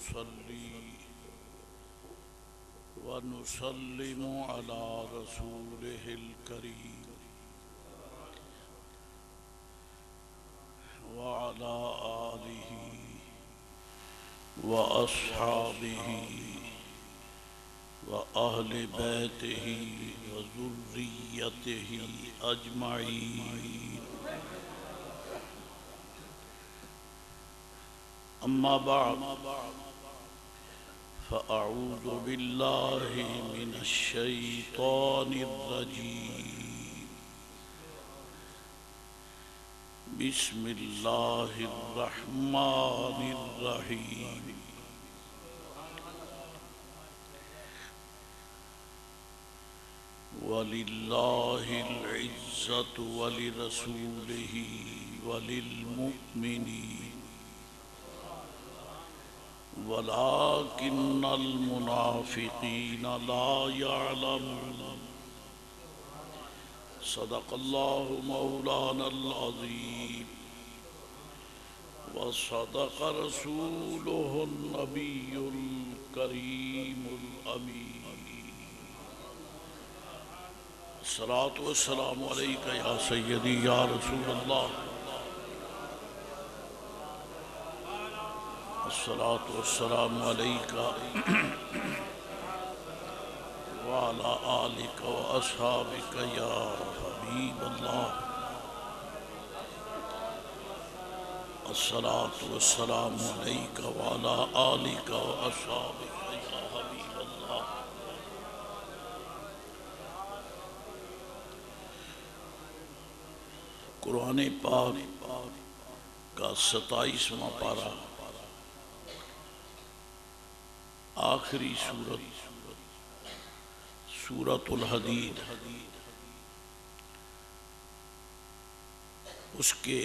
ونصلي ونسلم على رسوله الكريم وعلى آله وأصحابه وأهل بيته وذريته أجمعين. أما بعد فأعوذ بالله من الشيطان الرجيم. بسم الله الرحمن الرحيم. ولله العزة ولرسوله وللمؤمنين ولكن المنافقين لا يعلمون. صدق الله مولانا العظيم وصدق رسوله النبي الكريم الأمين. الصلاة والسلام عليك يا سيدي يا رسول الله. الصلاة والسلام عليك وعلى آلك وأصحابك يا حبيب الله. الصلاة والسلام عليك وعلى آلك وأصحابك يا حبيب الله. قرآن پاک کا 27واں پارہ آخری سورۃ الحدید، اس کے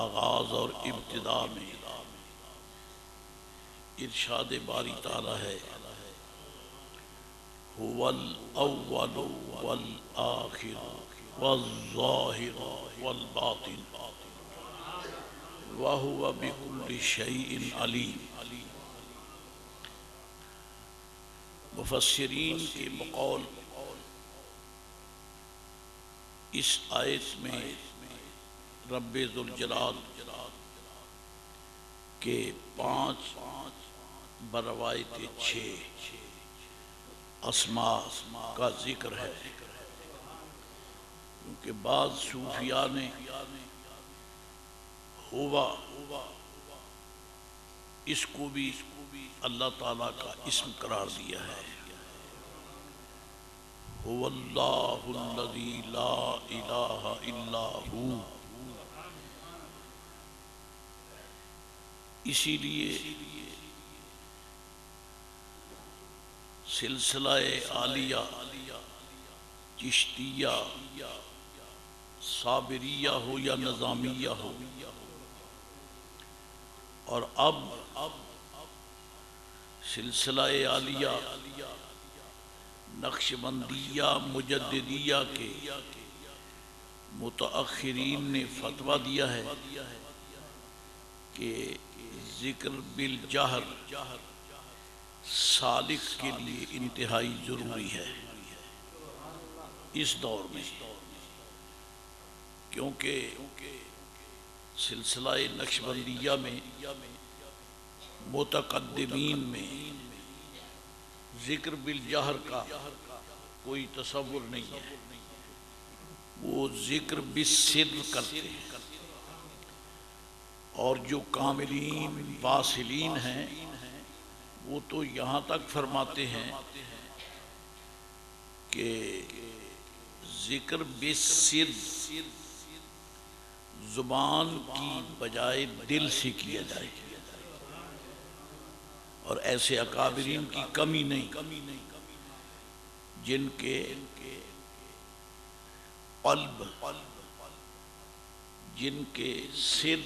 آغاز اور ابتدا میں ارشاد باری تعالی ہے: هو الاول والآخر والظاہر والباطن وهو بكل شيء علیم. مفسرین کے بقول اس آیت میں رب ذوالجلال کے 5 بروایت 6 اسماء کا ذکر ہے، کیونکہ بعض صوفیاء نے ہوا اس کو بھی اللہ تعالیٰ کا اسم قرار دیا ہے. هو اللہ الذی لا الہ الا ہو. اسی لیے سلسلہ عالیہ، چشتیہ، صابریہ ہو یا نظامیہ ہو، اور اب سلسلہ عالیہ نقشبندیہ مجددیہ کے متاخرین نے فتویٰ دیا ہے کہ ذکر بالجہر سالک کے لیے انتہائی ضروری ہے اس دور میں، کیونکہ سلسلہ نقشبندیہ میں متقدمین میں ذکر بالجہر کا کوئی تصور نہیں ہے، وہ ذکر بالسر کرتے ہیں. اور جو کاملین واصلین ہیں وہ تو یہاں تک فرماتے ہیں کہ ذکر بالسر زبان کی بجائے دل سے کیا جائے، اور ایسے اکابرین کی کمی نہیں جن کے قلب، جن کے سر،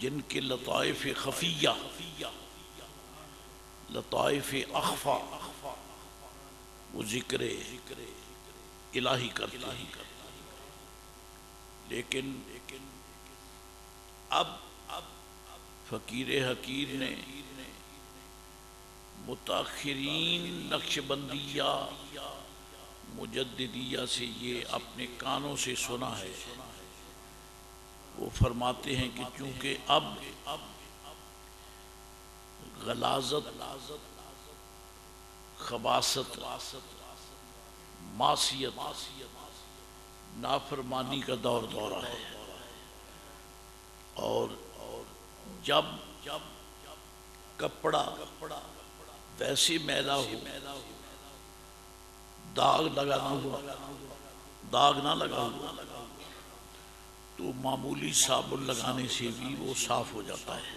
جن کے لطائف خفیہ، لطائف اخفا وہ ذکر الہی کرتے ہیں. لیکن اب فقیر حقیر نے متاخرین نقشبندیہ مجددیہ سے یہ اپنے کانوں سے سنا ہے. وہ فرماتے ہیں کہ چونکہ اب غلاظت، خباثت، معصیت، نافرمانی کا دورہ ہے، اور جب کپڑا ویسے میلا ہو، داغ نہ لگا ہوا، تو معمولی صابن لگانے سے بھی وہ صاف ہو جاتا ہے.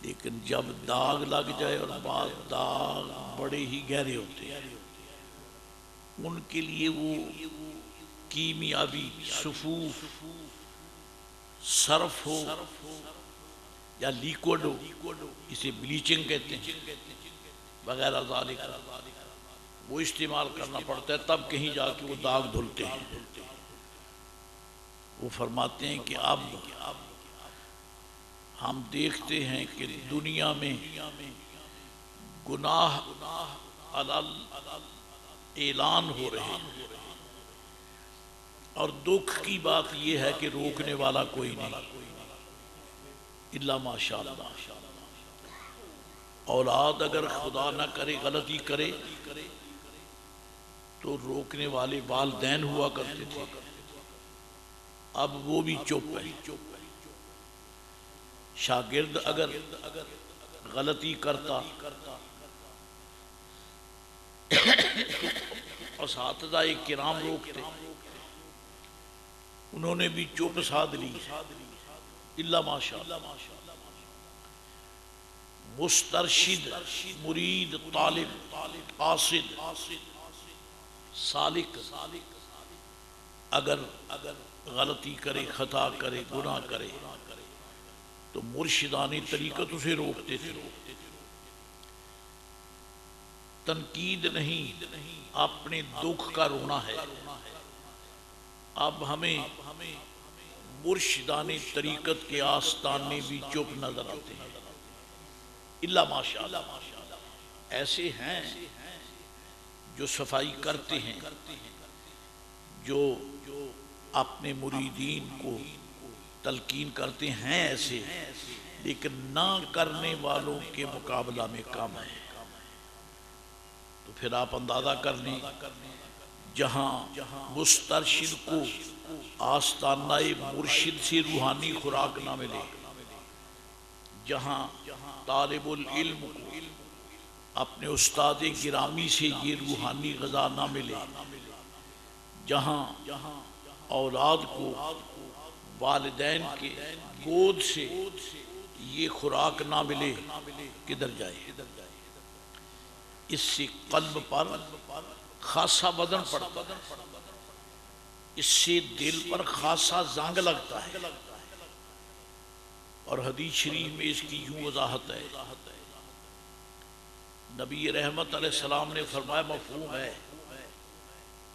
لیکن جب داغ لگ جائے، اور بعض داغ بڑے ہی گہرے ہوتے ہیں، ان کے لیے وہ کیمیابی صفوف، صرف ہو یا لیکوڈ ہو، اسے بلیچنگ کہتے ہیں وغیرہ ذالک، وہ استعمال کرنا پڑتا ہے، تب کہیں جا کے وہ داغ دھلتے ہیں. وہ فرماتے ہیں کہ اب ہم دیکھتے ہیں کہ دنیا میں گناہ اعلان ہو رہے ہیں، اور دکھ کی بات یہ ہے کہ روکنے والا کوئی نہیں الا ماشاء اللہ. اولاد اگر خدا نہ کرے غلطی کرے تو روکنے والے والدین ہوا کرتے تھے، اب وہ بھی چپ ہے. شاگرد اگر غلطی کرتا اساتذہ کرام روکتے، انہوں نے بھی چپ سادھ لی الا ماشاء اللہ. مسترشد، مرید، طالب، قاصد، سالک اگر غلطی کرے، خطا کرے، گناہ کرے تو مرشدانی طریقت اسے روکتے تھے. تنقید نہیں، اپنے دکھ کا رونا ہے. اب ہمیں مرشدانی طریقت کے آستانے بھی چپ نظر آتے ہیں الا ماشاء اللہ. ایسے ہیں جو صفائی کرتے ہیں، جو اپنے مریدین کو تلقین کرتے ہیں ایسے، لیکن نہ کرنے والوں کے مقابلہ میں کم ہے. تو پھر آپ اندازہ کر لیں، جہاں مسترشد کو آستانہ مرشد سے روحانی خوراک نہ ملے، جہاں طالب العلم کو اپنے استاد گرامی سے یہ روحانی غذا نہ ملے، جہاں اولاد کو والدین کے گود سے یہ خوراک نہ ملے، کدھر جائے؟ اس سے قلب پر خاصا وزن پڑتا ہے، اس سے دل پر خاصا زنگ لگتا ہے. اور حدیث شریف میں اس کی یوں وضاحت ہے، نبی رحمت علیہ السلام نے فرمایا، مفہوم ہے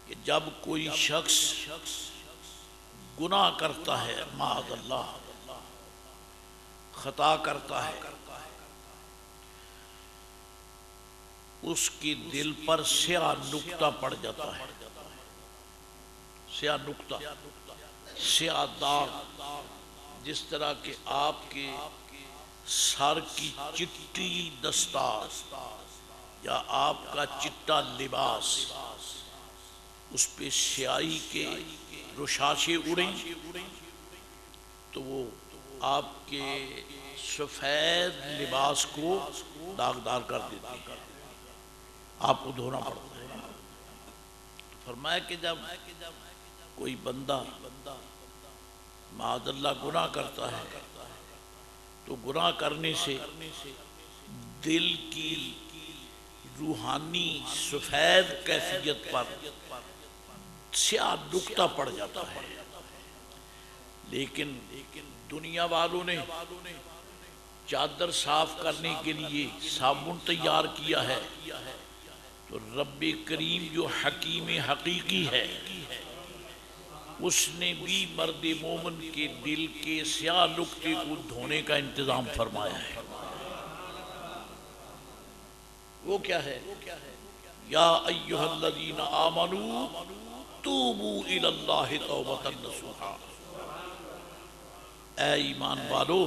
کہ جب کوئی شخص گناہ کرتا ہے، معاذ اللہ خطا کرتا ہے، اس کے دل پر سیاہ نقطہ پڑ جاتا ہے، سیاہ نقطہ، سیاہ داغ، جس طرح کہ آپ کے سر کی چٹی دستار یا آپ کا چٹا لباس، اس پہ سیاہی کے رشاشیں اڑیں تو وہ آپ کے سفید لباس کو داغدار کر دیتی ہے، آپ کو دھونا پڑتا ہے. فرمایا کہ جب کوئی بندہ معاذ اللہ گناہ کرتا ہے تو گناہ کرنے سے دل کی روحانی سفید کیفیت پر سیاہ نقطہ پڑ جاتا ہے. لیکن دنیا والوں نے چادر صاف کرنے کے لیے صابن تیار کیا ہے، تو رب کریم جو حکیم حقیقی ہے اس نے بھی مرد مومن کے دل کے سیاہ نقطے کو دھونے کا انتظام فرمایا ہے۔ وہ کیا ہے؟ یا ایھا الذین آمنوا توبوا الی اللہ توبۃ نصوحا، اے ایمان والو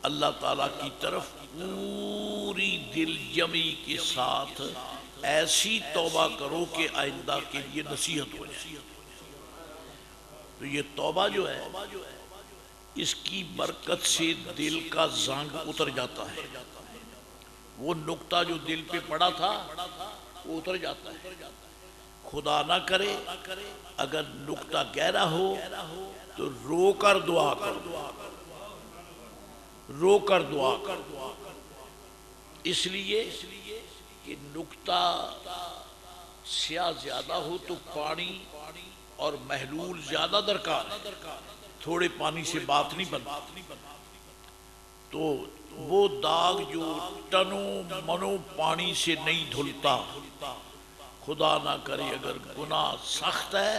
اللہ تعالیٰ کی طرف پوری دل جمی کے ساتھ ایسی توبہ کرو کہ آئندہ کے لیے نصیحت ہو جائے۔ تو یہ توبہ جو ہے اس کی برکت سے دل کا زنگ اتر جاتا ہے، وہ نقطہ جو دل پہ پڑا تھا وہ اتر جاتا ہے۔ خدا نہ کرے اگر نقطہ گہرا ہو تو رو کر دعا کرو، رو کر دعا کرو، اس لیے کہ نقطہ سیاہ زیادہ ہو تو پانی اور محلول زیادہ درکار ہے، تھوڑے پانی سے بات نہیں بنتی۔ تو وہ داغ جو ٹنوں منوں پانی سے نہیں دھلتا، خدا نہ کرے اگر گناہ سخت ہے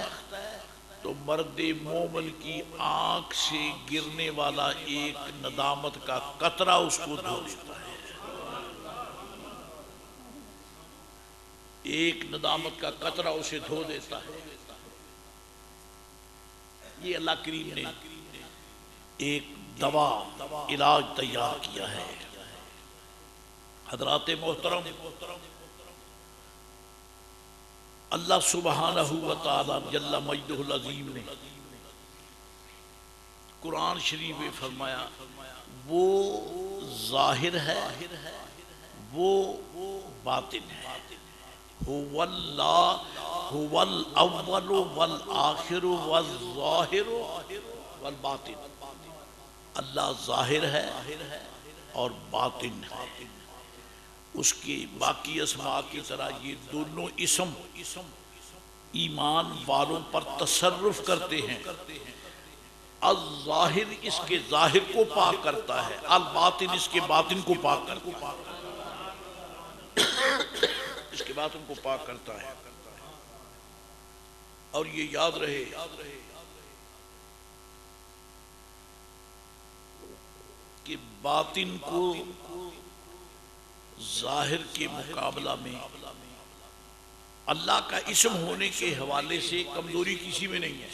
تو مرد مومن کی آنکھ سے گرنے والا ایک ندامت کا قطرہ اس کو دھو دیتا ہے، ایک ندامت کا قطرہ اسے دھو دیتا ہے۔ یہ اللہ کریم نے ایک دوا علاج تیار کیا ہے۔ حضرات محترم، اللہ سبحانہ و تعالی جل مجدہ العظیم نے قرآن شریف میں فرمایا وہ ظاہر ہے وہ باطن ہے، هو الاول والآخر والظاہر والباطن، اللہ ظاہر ہے اور باطن ہے۔ اس کے باقی اسماء کی طرح یہ دونوں اسم ایمان والوں پر تصرف کرتے ہیں۔ الظاہر اس کے ظاہر کو پاک کرتا ہے، الباطن اس کے باطن کو پاک کرتا ہے، اس کے باطن کو پاک کرتا ہے۔ اور یہ یاد رہے کہ باطن کو ظاہر کے مقابلہ میں اللہ کا اسم ہونے کے حوالے سے کمزوری کسی میں نہیں ہے،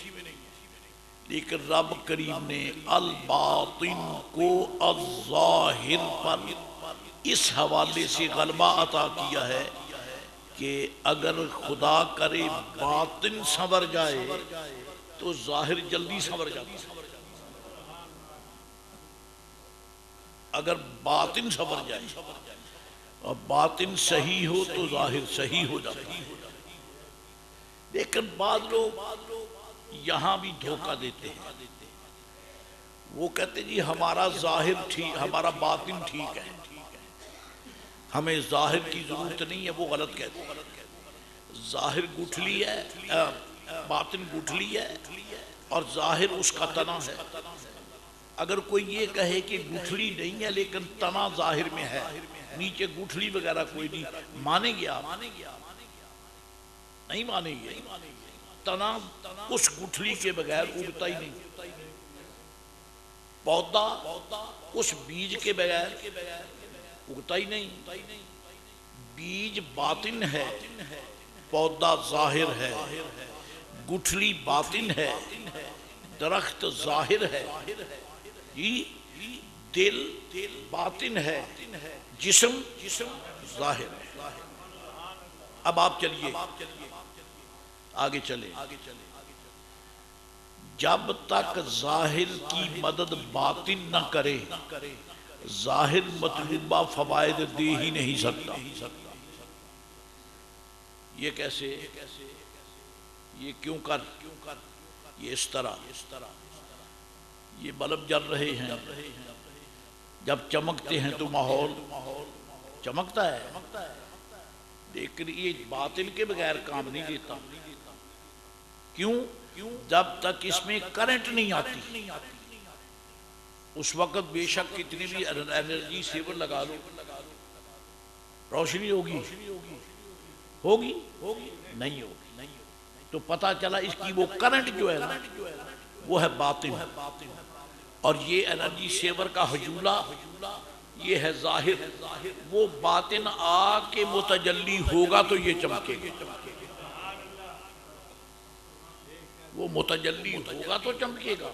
لیکن رب کریم نے الباطن کو الظاہر پر اس حوالے سے غلبہ عطا کیا ہے کہ اگر خدا کرے باطن سنور جائے تو ظاہر جلدی سنور جاتا ہے، اگر باطن سنور جائے اور باطن صحیح ہو تو ظاہر صحیح ہو جاتا ہے۔ لیکن بعض لوگ یہاں بھی دھوکہ دیتے ہیں، وہ کہتے جی ہمارا ظاہر ٹھیک، ہمارا باطن ٹھیک ہے، ہمیں ظاہر کی ضرورت نہیں ہے۔ وہ غلط کہتے ہیں، ظاہر گٹھلی ہے، باطن گٹھلی ہے اور ظاہر اس کا تنا ہے۔ اگر کوئی یہ کہے کہ گٹھلی نہیں ہے لیکن تنا ظاہر میں ہے، نیچے گٹھلی وغیرہ کوئی نہیں، مانے گیا؟ نہیں مانے گیا۔ تنا اس گٹھلی کے بغیر اگتا ہی نہیں، پودا اس بیج کے بغیر اگتا ہی نہیں۔ بیج باطن ہے، پودا ظاہر ہے، گٹھلی باطن ہے، درخت ظاہر ہے، دل باطن ہے، جسم ظاہر ہے۔ اب آپ چلیے آگے چلیں، جب تک ظاہر کی مدد باطن نہ کرے ظاہر مطلوبہ فوائد دے ہی نہیں سکتا۔ یہ کیسے؟ یہ کیوں کر؟ یہ اس طرح، یہ بلب جل رہے ہیں، جب چمکتے ہیں تو ماحول چمکتا ہے، لیکن یہ باطن کے بغیر کام نہیں دیتا۔ کیوں؟ جب تک اس میں کرنٹ نہیں آتی۔ اس وقت بے شک کتنی بھی انرجی سیور لگا لو، روشنی ہوگی نہیں ہوگی۔ تو پتہ چلا اس کی وہ کرنٹ جو ہے نا وہ ہے باطن، اور یہ انرجی سیور کا حجولہ یہ ہے ظاہر. وہ باطن آ کے متجلی ہوگا تو یہ چمکے گا، وہ متجلی ہوگا تو چمکے گا،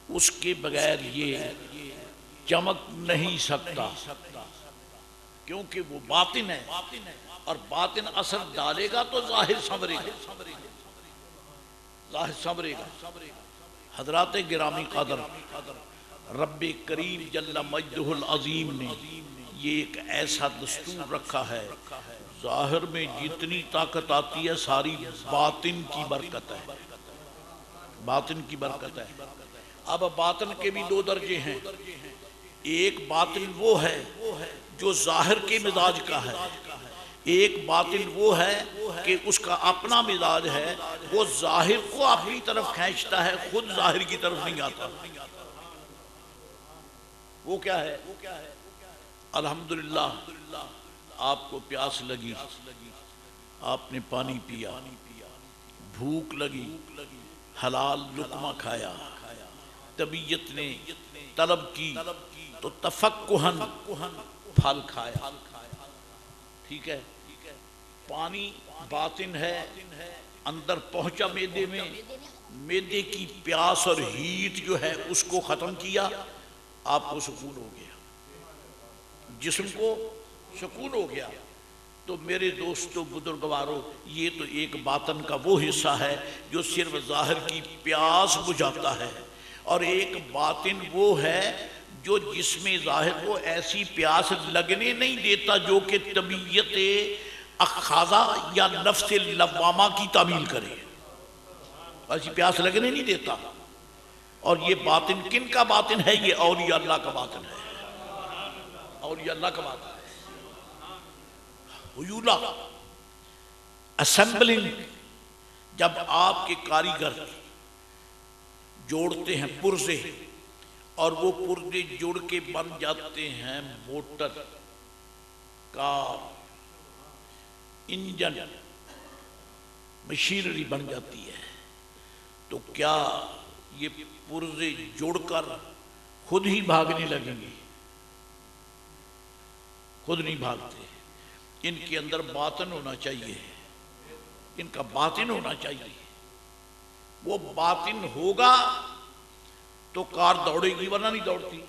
اس کے بغیر یہ چمک نہیں سکتا، کیونکہ وہ باطن ہے، اور باطن اثر ڈالے گا تو ظاہر سنورے گا، ظاہر سنورے گا. حضرات گرامی قدر، رب کریم جل مجدہ العظیم نے یہ ایک ایسا دستور رکھا ہے، ظاہر میں جتنی طاقت آتی ہے ساری باطن کی برکت ہے، باطن کی برکت ہے. اب باطن کے بھی 2 درجے ہیں. ایک باطن وہ ہے جو ظاہر کے مزاج کا ہے، ایک باطن وہ ہے کہ اس کا اپنا مزاج ہے، وہ ظاہر کو اپنی طرف کھینچتا ہے، خود ظاہر کی طرف نہیں آتا. وہ کیا ہے؟ الحمدللہ آپ کو پیاس لگی، آپ نے پانی پیا، بھوک لگی، حلال لقمہ کھایا، طبیعت نے طلب کی تو تفقہن پھل کھایا، ٹھیک ہے. پانی باطن ہے، اندر پہنچا معدے میں، معدے کی پیاس اور ہیٹ جو ہے اس کو ختم کیا، آپ کو سکون ہو گیا، جسم کو سکون ہو گیا. تو میرے دوستو بزرگوارو، یہ تو ایک باطن کا وہ حصہ ہے جو صرف ظاہر کی پیاس بجھاتا ہے، اور ایک باطن وہ ہے جو جسم ظاہر کو ایسی پیاس لگنے نہیں دیتا جو کہ طبیعت اخاذہ یا نفس لوامہ کی تعمیل کرے، ایسی پیاس لگنے نہیں دیتا. اور یہ باطن کن کا باطن ہے؟ یہ اولیاء اللہ کا باطن ہے، اولیاء اللہ کا باطن ہے. حیولہ اسمبلنگ، جب آپ کے کاریگر جوڑتے ہیں پرزے، اور وہ پرزے جوڑ کے بن جاتے ہیں موٹر، کار، انجن، مشینری بن جاتی ہے، تو کیا یہ پرزے جوڑ کر خود ہی بھاگنے لگیں گے؟ خود نہیں بھاگتے. ان کے اندر باطن ہونا چاہیے، ان کا باطن ہونا چاہیے. وہ باطن ہوگا تو کار دوڑے گی، ورنہ نہیں دوڑتی.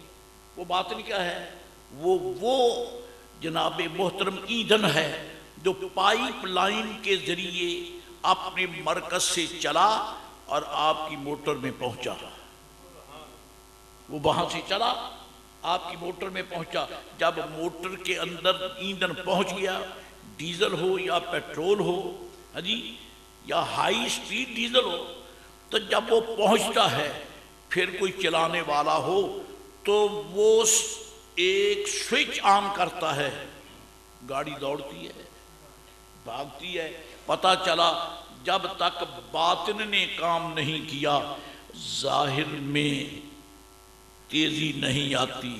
وہ باطن کیا ہے؟ وہ جناب محترم ایندھن ہے جو پائپ لائن کے ذریعے اپنے مرکز سے چلا اور آپ کی موٹر میں پہنچا. وہ وہاں سے چلا آپ کی موٹر میں پہنچا. جب موٹر کے اندر ایندھن پہنچ گیا، ڈیزل ہو یا پیٹرول ہو جی یا ہائی سپیڈ ڈیزل ہو، تو جب وہ پہنچتا ہے پھر کوئی چلانے والا ہو تو وہ ایک سوئچ آن کرتا ہے، گاڑی دوڑتی ہے، بھاگتی ہے. پتہ چلا جب تک باطن نے کام نہیں کیا ظاہر میں تیزی نہیں آتی،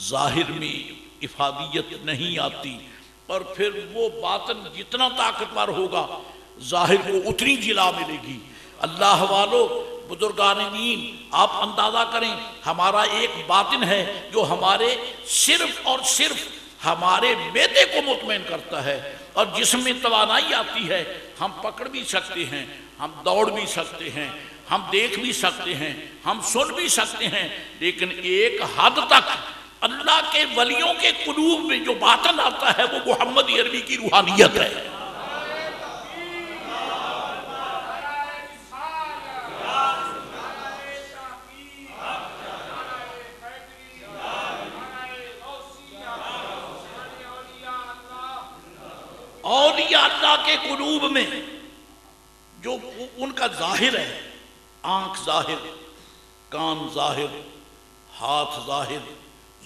ظاہر میں افادیت نہیں آتی، اور پھر وہ باطن جتنا طاقتور ہوگا ظاہر کو اتنی جلا ملے گی. اللہ والو، بزرگان دین، آپ اندازہ کریں، ہمارا ایک باطن ہے جو ہمارے صرف اور صرف ہمارے معدے کو مطمئن کرتا ہے، اور جسم میں توانائی آتی ہے. ہم پکڑ بھی سکتے ہیں، ہم دوڑ بھی سکتے ہیں، ہم دیکھ بھی سکتے ہیں، ہم سن بھی سکتے ہیں، لیکن ایک حد تک اللہ کے ولیوں کے قلوب میں جو باطن آتا ہے وہ محمد عربی کی روحانیت ہے. اولیاء اللہ کے قلوب میں جو ان کا ظاہر ہے، آنکھ ظاہر، کان ظاہر، ہاتھ ظاہر،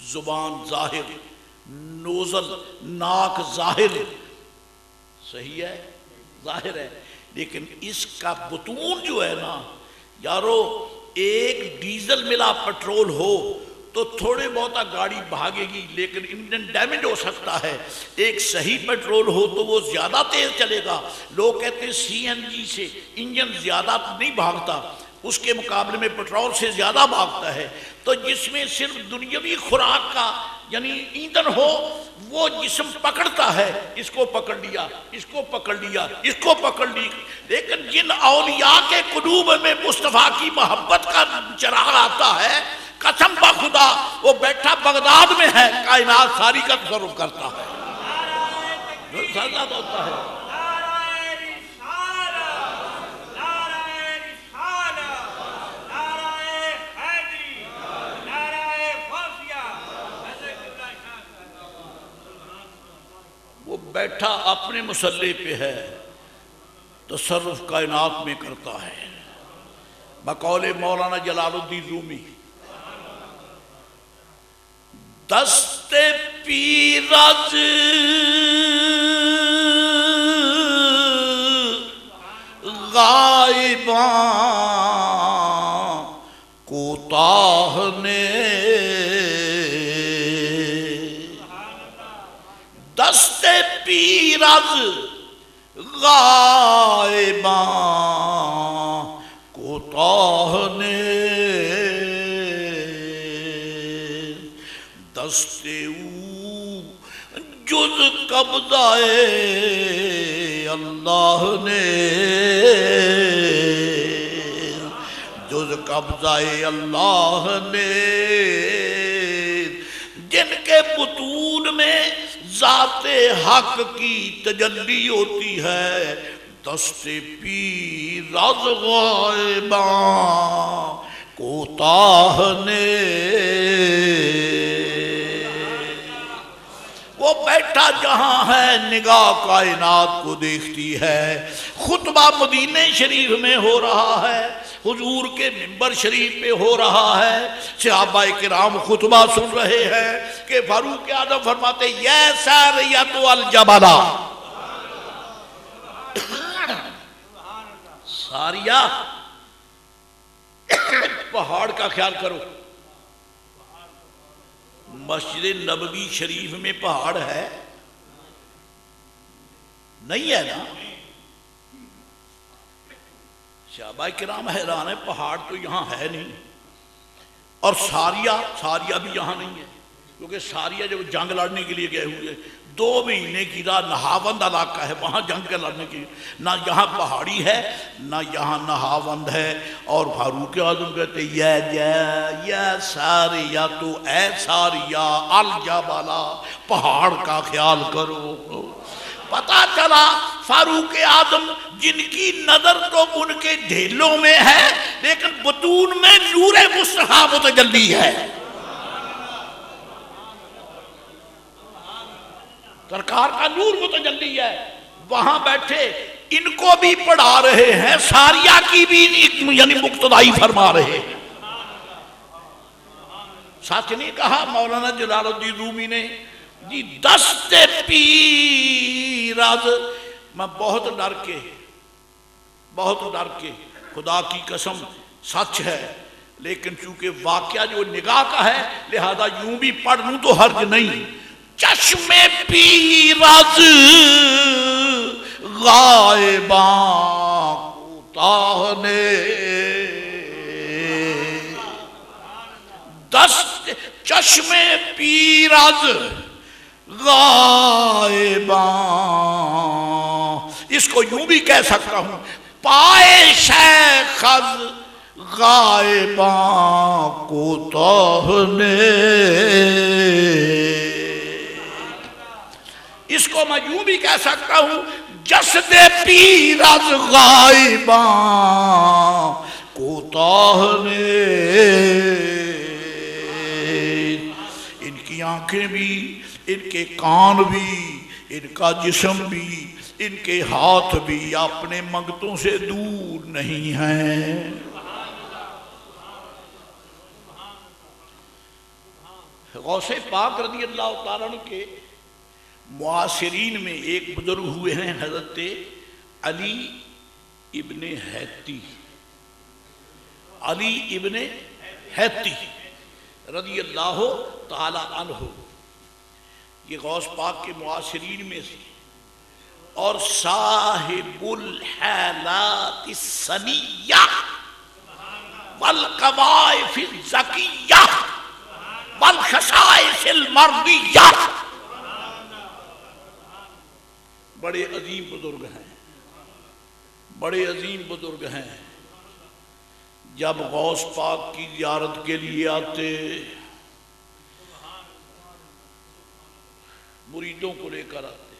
زبان ظاہر، نوزل ناک ظاہر، صحیح ہے، ظاہر ہے. لیکن اس کا بطون جو ہے نا یارو، ایک ڈیزل ملا پٹرول ہو تو تھوڑے بہتا گاڑی بھاگے گی لیکن انجن ڈیمیج ہو سکتا ہے. ایک صحیح پیٹرول ہو تو وہ زیادہ تیز چلے گا. لوگ کہتے ہیں سی این جی سے انجن زیادہ نہیں بھاگتا، اس کے مقابلے میں پیٹرول سے زیادہ بھاگتا ہے. تو جس میں صرف دنیاوی خوراک کا یعنی ایندھن ہو وہ جسم پکڑتا ہے، اس کو پکڑ لیا، اس کو پکڑ لیا، اس کو پکڑ لی. لیکن جن اولیاء کے قلوب میں مصطفیٰ کی محبت کا چراغ آتا ہے، قسم بخدا وہ بیٹھا بغداد میں ہے، کائنات ساری کا تصرف کرتا ہے. سازاد ہوتا ہے. وہ بیٹھا اپنے مسلح پہ ہے، تصرف کائنات میں کرتا ہے. بقول مولانا جلال الدین رومی، دست پیرز غائباں کوتاہ نے، دست پیرز غائباں کوتاہ نے، دست او جز قبضہ اللہ نے، جز قبضہ اللہ نے. جن کے بطون میں ذات حق کی تجلی ہوتی ہے، دست پیرز غائباں کوتاہ نے. وہ بیٹھا جہاں ہے نگاہ کائنات کو دیکھتی ہے. خطبہ مدینہ شریف میں ہو رہا ہے، حضور کے منبر شریف پہ ہو رہا ہے، صحابہ کرام خطبہ سن رہے ہیں کہ فاروق اعظم فرماتے یا ساریۃ الجبل، ساریہ پہاڑ کا خیال کرو. مسجد نبوی شریف میں پہاڑ ہے نہیں ہے نا؟ صحابہ کرام حیران ہے، پہاڑ تو یہاں ہے نہیں. اور ساریہ بھی یہاں نہیں ہے، کیونکہ ساریہ جب جنگ لڑنے کے لیے گئے ہوئے 2 مہینے کی راہ نہاوند علاقہ ہے، وہاں جنگ کے لڑنے کی نہ یہاں پہاڑی ہے نہ یہاں نہاوند ہے. اور فاروق اعظم کہتے یا ساریہ تو اے ساریہ الجبل، پہاڑ کا خیال کرو. پتا چلا فاروق اعظم جن کی نظر تو ان کے ڈھیلوں میں ہے لیکن بطون میں نور مصطفیٰ متجلی ہے. سرکار کا نور متجلی ہے. وہاں بیٹھے ان کو بھی پڑھا رہے ہیں، ساریہ کی بھی یعنی مقتدائی فرما رہے ہیں. ساتھ نہیں کہا مولانا جلال الدین رومی نے جی دست پیرز. میں بہت ڈر کے خدا کی قسم سچ ہے، لیکن چونکہ واقعہ جو نگاہ کا ہے لہذا یوں بھی پڑھ لوں تو حرج نہیں. چشم پیرز غائباں کوتاہ نے، دست چشم پیرز غائباں، اس کو یوں بھی کہہ سکتا ہوں پائے شیخ غائباں کوتاہ نے. اس کو میں یوں بھی کہہ سکتا ہوں جسد پیرز غائباں کوتاہ نے. ان کی آنکھیں بھی، ان کے کان بھی، ان کا جسم بھی، ان کے ہاتھ بھی اپنے منگتوں سے دور نہیں ہیں. غوث پاک رضی اللہ تعالیٰ عنہ کے معاصرین میں ایک بزرگ ہوئے ہیں حضرت علی ابن حیتی. علی ابن حیتی رضی اللہ تعالی عنہ، یہ غوث پاک کے معاصرین میں سے، اور صاحب الحالات السنیہ والقوائف الزکیہ والخصائص المرضیہ، بڑے عظیم بزرگ ہیں، بڑے عظیم بزرگ ہیں۔ جب غوث پاک کی زیارت کے لیے آتے، مریدوں کو لے کر آتے،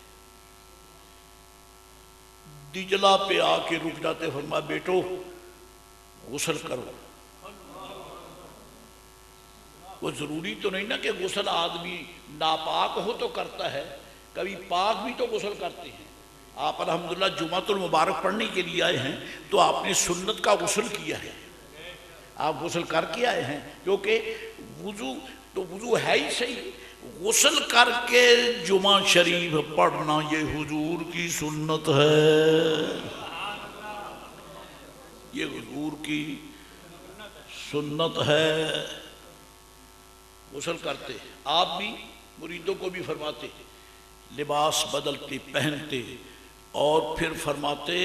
دجلہ پہ آ کے رک جاتے، فرمایا بیٹو غسل کرو۔ وہ ضروری تو نہیں نا کہ غسل آدمی ناپاک ہو تو کرتا ہے، کبھی پاک بھی تو غسل کرتے ہیں۔ آپ الحمدللہ جمعۃ المبارک پڑھنے کے لیے آئے ہیں تو آپ نے سنت کا غسل کیا ہے، آپ غسل کر کے آئے ہیں، کیونکہ وضو تو وضو ہے ہی صحیح، غسل کر کے جمعہ شریف پڑھنا یہ حضور کی سنت ہے، یہ حضور کی سنت ہے۔ غسل کرتے، آپ بھی مریدوں کو بھی فرماتے، لباس بدلتے پہنتے، اور پھر فرماتے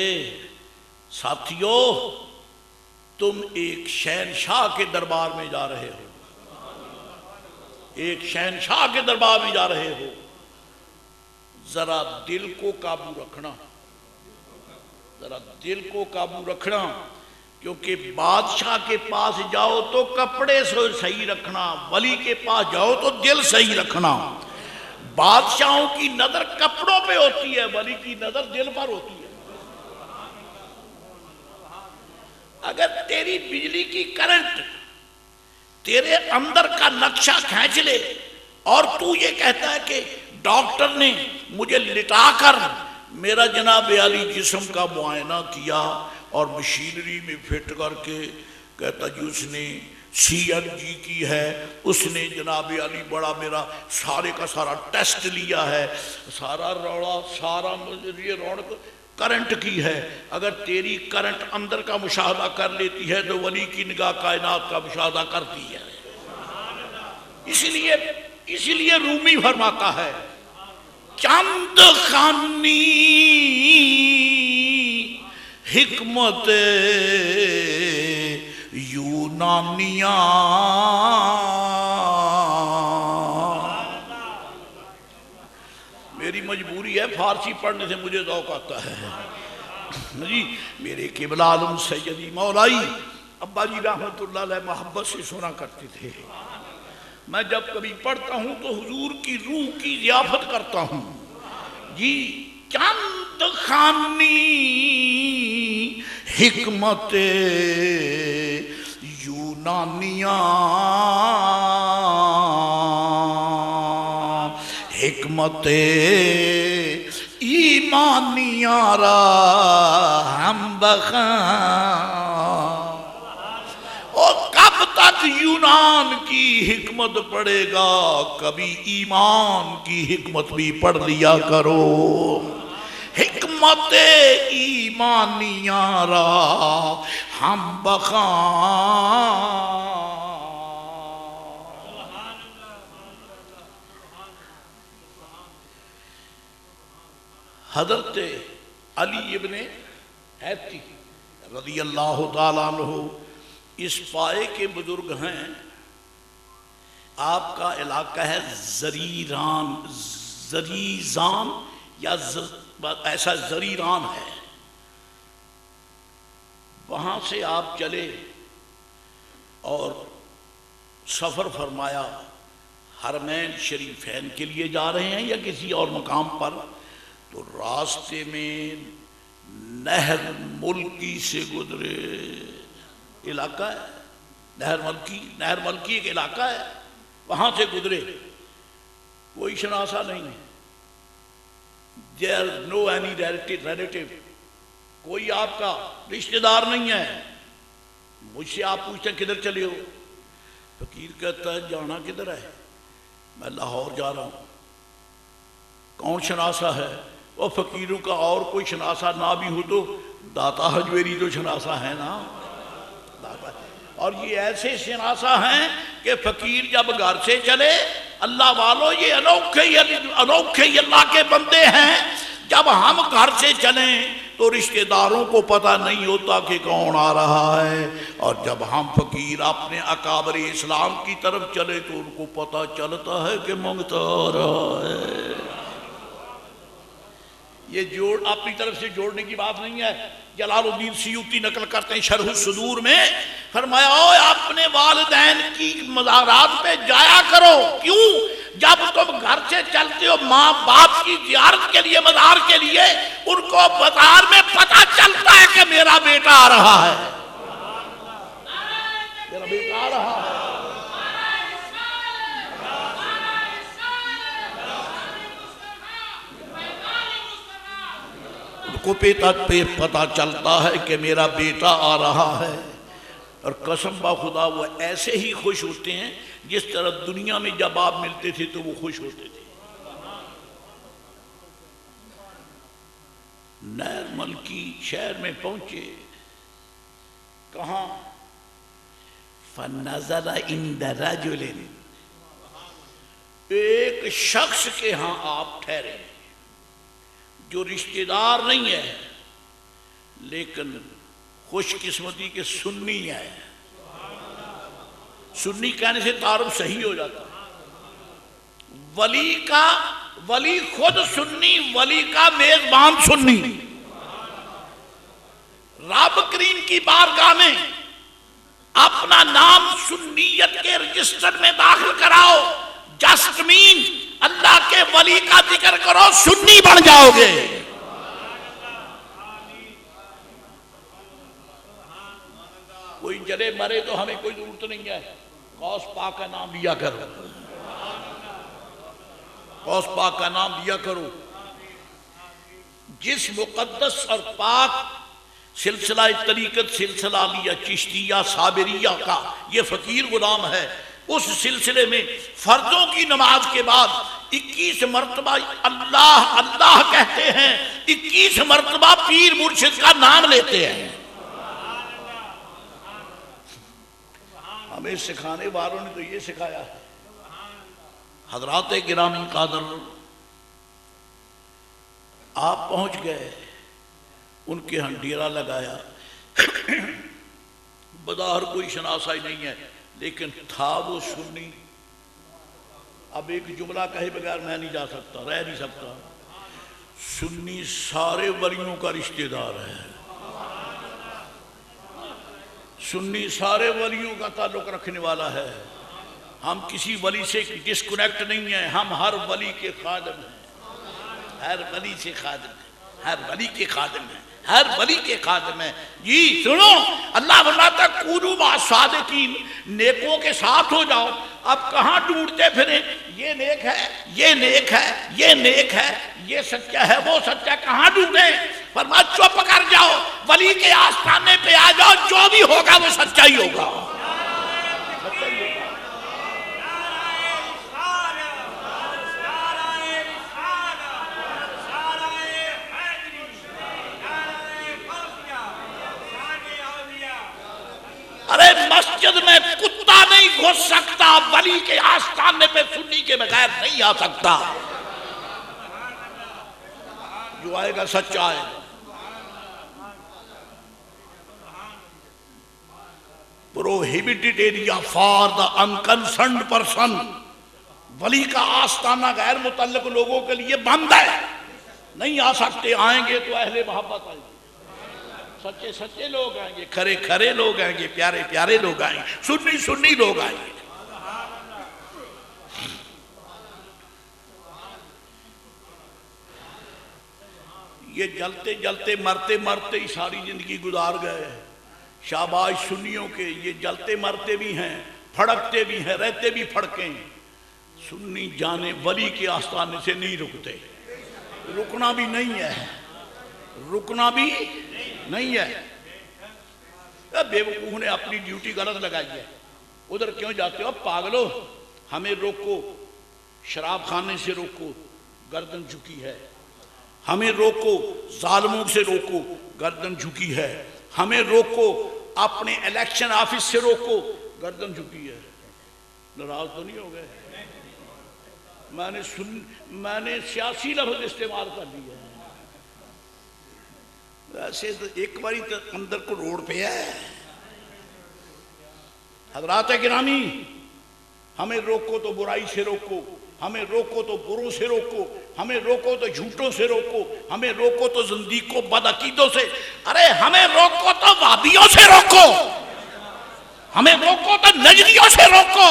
ساتھیو تم ایک شہنشاہ کے دربار میں جا رہے ہو، ایک شہنشاہ کے دربار میں جا رہے ہو، ذرا دل کو قابو رکھنا، ذرا دل کو قابو رکھنا، کیونکہ بادشاہ کے پاس جاؤ تو کپڑے صحیح رکھنا، ولی کے پاس جاؤ تو دل صحیح رکھنا۔ بادشاہوں کی نظر کپڑوں پہ ہوتی ہے، ولی کی نظر دل پر ہوتی ہے۔ اگر تیری بجلی کی کرنٹ تیرے اندر کا نقشہ کھینچ لے اور تو یہ کہتا ہے کہ ڈاکٹر نے مجھے لٹا کر میرا جناب عالی جسم کا معائنہ کیا اور مشینری میں فٹ کر کے کہتا جی اس نے سی این جی کی ہے، اس نے جناب علی بڑا میرا سارے کا سارا ٹیسٹ لیا ہے، سارا روڑا سارا یہ رونق کرنٹ کی ہے۔ اگر تیری کرنٹ اندر کا مشاہدہ کر لیتی ہے تو ولی کی نگاہ کائنات کا مشاہدہ کرتی ہے۔ اسی لیے رومی فرماتا ہے چند خانی حکمت یونانیاں، میری مجبوری ہے فارسی پڑھنے سے مجھے ذوق آتا ہے جی۔ میرے قبلہ عالم سیدی مولائی ابا جی رحمت اللہ علیہ محبت سے سنا کرتے تھے، میں جب کبھی پڑھتا ہوں تو حضور کی روح کی ضیافت کرتا ہوں جی۔ چند خانی حکمت یونانیاں، حکمت ایمانیاں را ہم بخاں۔ اور کب تک یونان کی حکمت پڑھے گا، کبھی ایمان کی حکمت بھی پڑھ لیا کرو۔ حکمت ایمانیاں را ہم بخاں۔ حضرت علی ابن حیتی رضی اللہ تعالیٰ عنہ اس پائے کے بزرگ ہیں۔ آپ کا علاقہ ہے زریران، زریزان یا ایسا زریران ہے، وہاں سے آپ چلے اور سفر فرمایا، حرمین شریفین کے لیے جا رہے ہیں یا کسی اور مقام پر، تو راستے میں نہر ملکی سے گزرے، علاقہ ہے نہر ملکی ایک علاقہ ہے، وہاں سے گزرے، کوئی شناسہ نہیں ہے، there no any relative، کوئی آپ کا رشتہ دار نہیں ہے۔ مجھ سے آپ پوچھتے ہیں کدھر چلے ہو؟ فقیر کہتا ہے جانا کدھر ہے؟ میں لاہور جا رہا ہوں۔ کون شناسہ ہے؟ وہ فقیروں کا اور کوئی شناسہ نہ بھی ہو تو داتا حجویری تو شناسہ ہے نا، اور یہ ایسے شناسہ ہیں کہ فقیر جب گھر سے چلے، اللہ والوں یہ انوکھے اللہ کے بندے ہیں، جب ہم گھر سے چلیں تو رشتہ داروں کو پتہ نہیں ہوتا کہ کون آ رہا ہے، اور جب ہم فقیر اپنے اکابر اسلام کی طرف چلے تو ان کو پتہ چلتا ہے کہ منگتا آ رہا ہے۔ یہ جوڑ اپنی طرف سے جوڑنے کی بات نہیں ہے۔ جلال الدین سیوطی نقل کرتے ہیں شرح الصدور میں، فرمایا اوہ اپنے والدین کی مزارات پہ جایا کرو۔ کیوں؟ جب تم گھر سے چلتے ہو ماں باپ کی زیارت کے لیے، مزار کے لیے، ان کو بازار میں پتہ چلتا ہے کہ میرا بیٹا آ رہا ہے، میرا بیٹا آ رہا ہے۔ کو پتہ چلتا ہے کہ میرا بیٹا آ رہا ہے، اور قسم با خدا وہ ایسے ہی خوش ہوتے ہیں جس طرح دنیا میں جب آپ ملتے تھے تو وہ خوش ہوتے تھے۔ نیر ملکی شہر میں پہنچے، کہاں؟ فَنَزَلَ عِنْدَ رَجُلٍ، ایک شخص کے ہاں آپ ٹھہرے جو رشتہ دار نہیں ہے لیکن خوش قسمتی کے سنی ہے۔ سنی کہنے سے تعارف صحیح ہو جاتا، ولی خود سنی، ولی کا میزبان سنی۔ رب کریم کی بارگاہ میں اپنا نام سنیت کے رجسٹر میں داخل کراؤ، جسٹ مین اللہ کے ولی کا ذکر کرو، سنی بن جاؤ گے۔ کوئی جلے مرے تو ہمیں کوئی ضرورت نہیں ہے، غوث پاک کا نام لیا کرو، غوث پاک کا نام لیا کرو۔ جس مقدس اور پاک سلسلہ طریقت، سلسلہ علیہ چشتیہ صابریہ کا یہ فقیر غلام ہے، اس سلسلے میں فرضوں کی نماز کے بعد 21 مرتبہ اللہ اللہ کہتے ہیں، 21 مرتبہ پیر مرشد کا نام لیتے ہیں۔ ہمیں سکھانے والوں نے تو یہ سکھایا ہے۔ حضرات گرامی قادر، آپ پہنچ گئے، ان کے ہاں ڈیرا لگایا، بظاہر کوئی شناسائی نہیں ہے لیکن تھا وہ سنی۔ اب ایک جملہ کہے بغیر میں نہیں جا سکتا، رہ نہیں سکتا۔ سنی سارے ولیوں کا رشتہ دار ہے، سنی سارے ولیوں کا تعلق رکھنے والا ہے۔ ہم کسی ولی سے ڈسکنیکٹ نہیں ہیں، ہم ہر ولی کے خادم ہیں، ہر ولی سے خادم ہیں، ہر ولی کے خادم ہیں، ہر ولی کے خادم ہیں۔ جی سنو، اللہ فرماتا ہے کونوا مع الصادقین، نیکوں کے ساتھ ہو جاؤ۔ اب کہاں ڈھونڈتے پھریں؟ یہ نیک ہے، یہ نیک ہے، یہ نیک ہے، یہ سچا ہے، وہ سچا، کہاں ڈھونڈیں؟ فرمایا چپ کر جاؤ، ولی کے آستانے پہ آ جاؤ، جو بھی ہوگا وہ سچا ہی ہوگا۔ ارے مسجد میں کتا نہیں گھس سکتا، ولی کے آستانے پہ سنی کے بغیر نہیں آ سکتا۔ جو آئے گا سچا آئے گا۔ Prohibited area for the unconcerned person، ولی کا آستانہ غیر متعلق لوگوں کے لیے بند ہے، نہیں آ سکتے۔ آئیں گے تو اہل محبت آئیں گے، سچے سچے لوگ آئیں گے، کھرے کھرے لوگ آئیں گے، پیارے پیارے لوگ آئیں گے، سنی سنی لوگ آئیں گے۔ یہ جلتے جلتے مرتے مرتے ہی ساری زندگی گزار گئے۔ شاباش سنیوں کے، یہ جلتے مرتے بھی ہیں، پھڑکتے بھی ہیں، رہتے بھی پھڑکیں۔ سنی جانے ولی کے آستانے سے نہیں رکتے، رکنا بھی نہیں ہے، رکنا بھی نہیں ہے۔ بے وقوف نے اپنی ڈیوٹی غلط لگائی ہے، ادھر کیوں جاتے ہو؟ پاگلو، ہمیں روکو، شراب خانے سے روکو، گردن جھکی ہے۔ ہمیں روکو، ظالموں سے روکو، گردن جھکی ہے۔ ہمیں روکو، اپنے الیکشن آفس سے روکو، گردن جھکی ہے۔ ناراض تو نہیں ہو گئے؟ میں نے سیاسی لفظ استعمال کر لیا ہے، ایسے تو ایک باری تو اندر کو روڈ پہ ہے۔ حضرات گرامی، ہمیں روکو تو برائی سے روکو، ہمیں روکو تو بروں سے روکو، ہمیں روکو تو جھوٹوں سے روکو، ہمیں روکو تو زندیقوں بدعقیدوں سے، ارے ہمیں روکو تو وہابیوں سے روکو، ہمیں روکو تو نجدیوں سے روکو،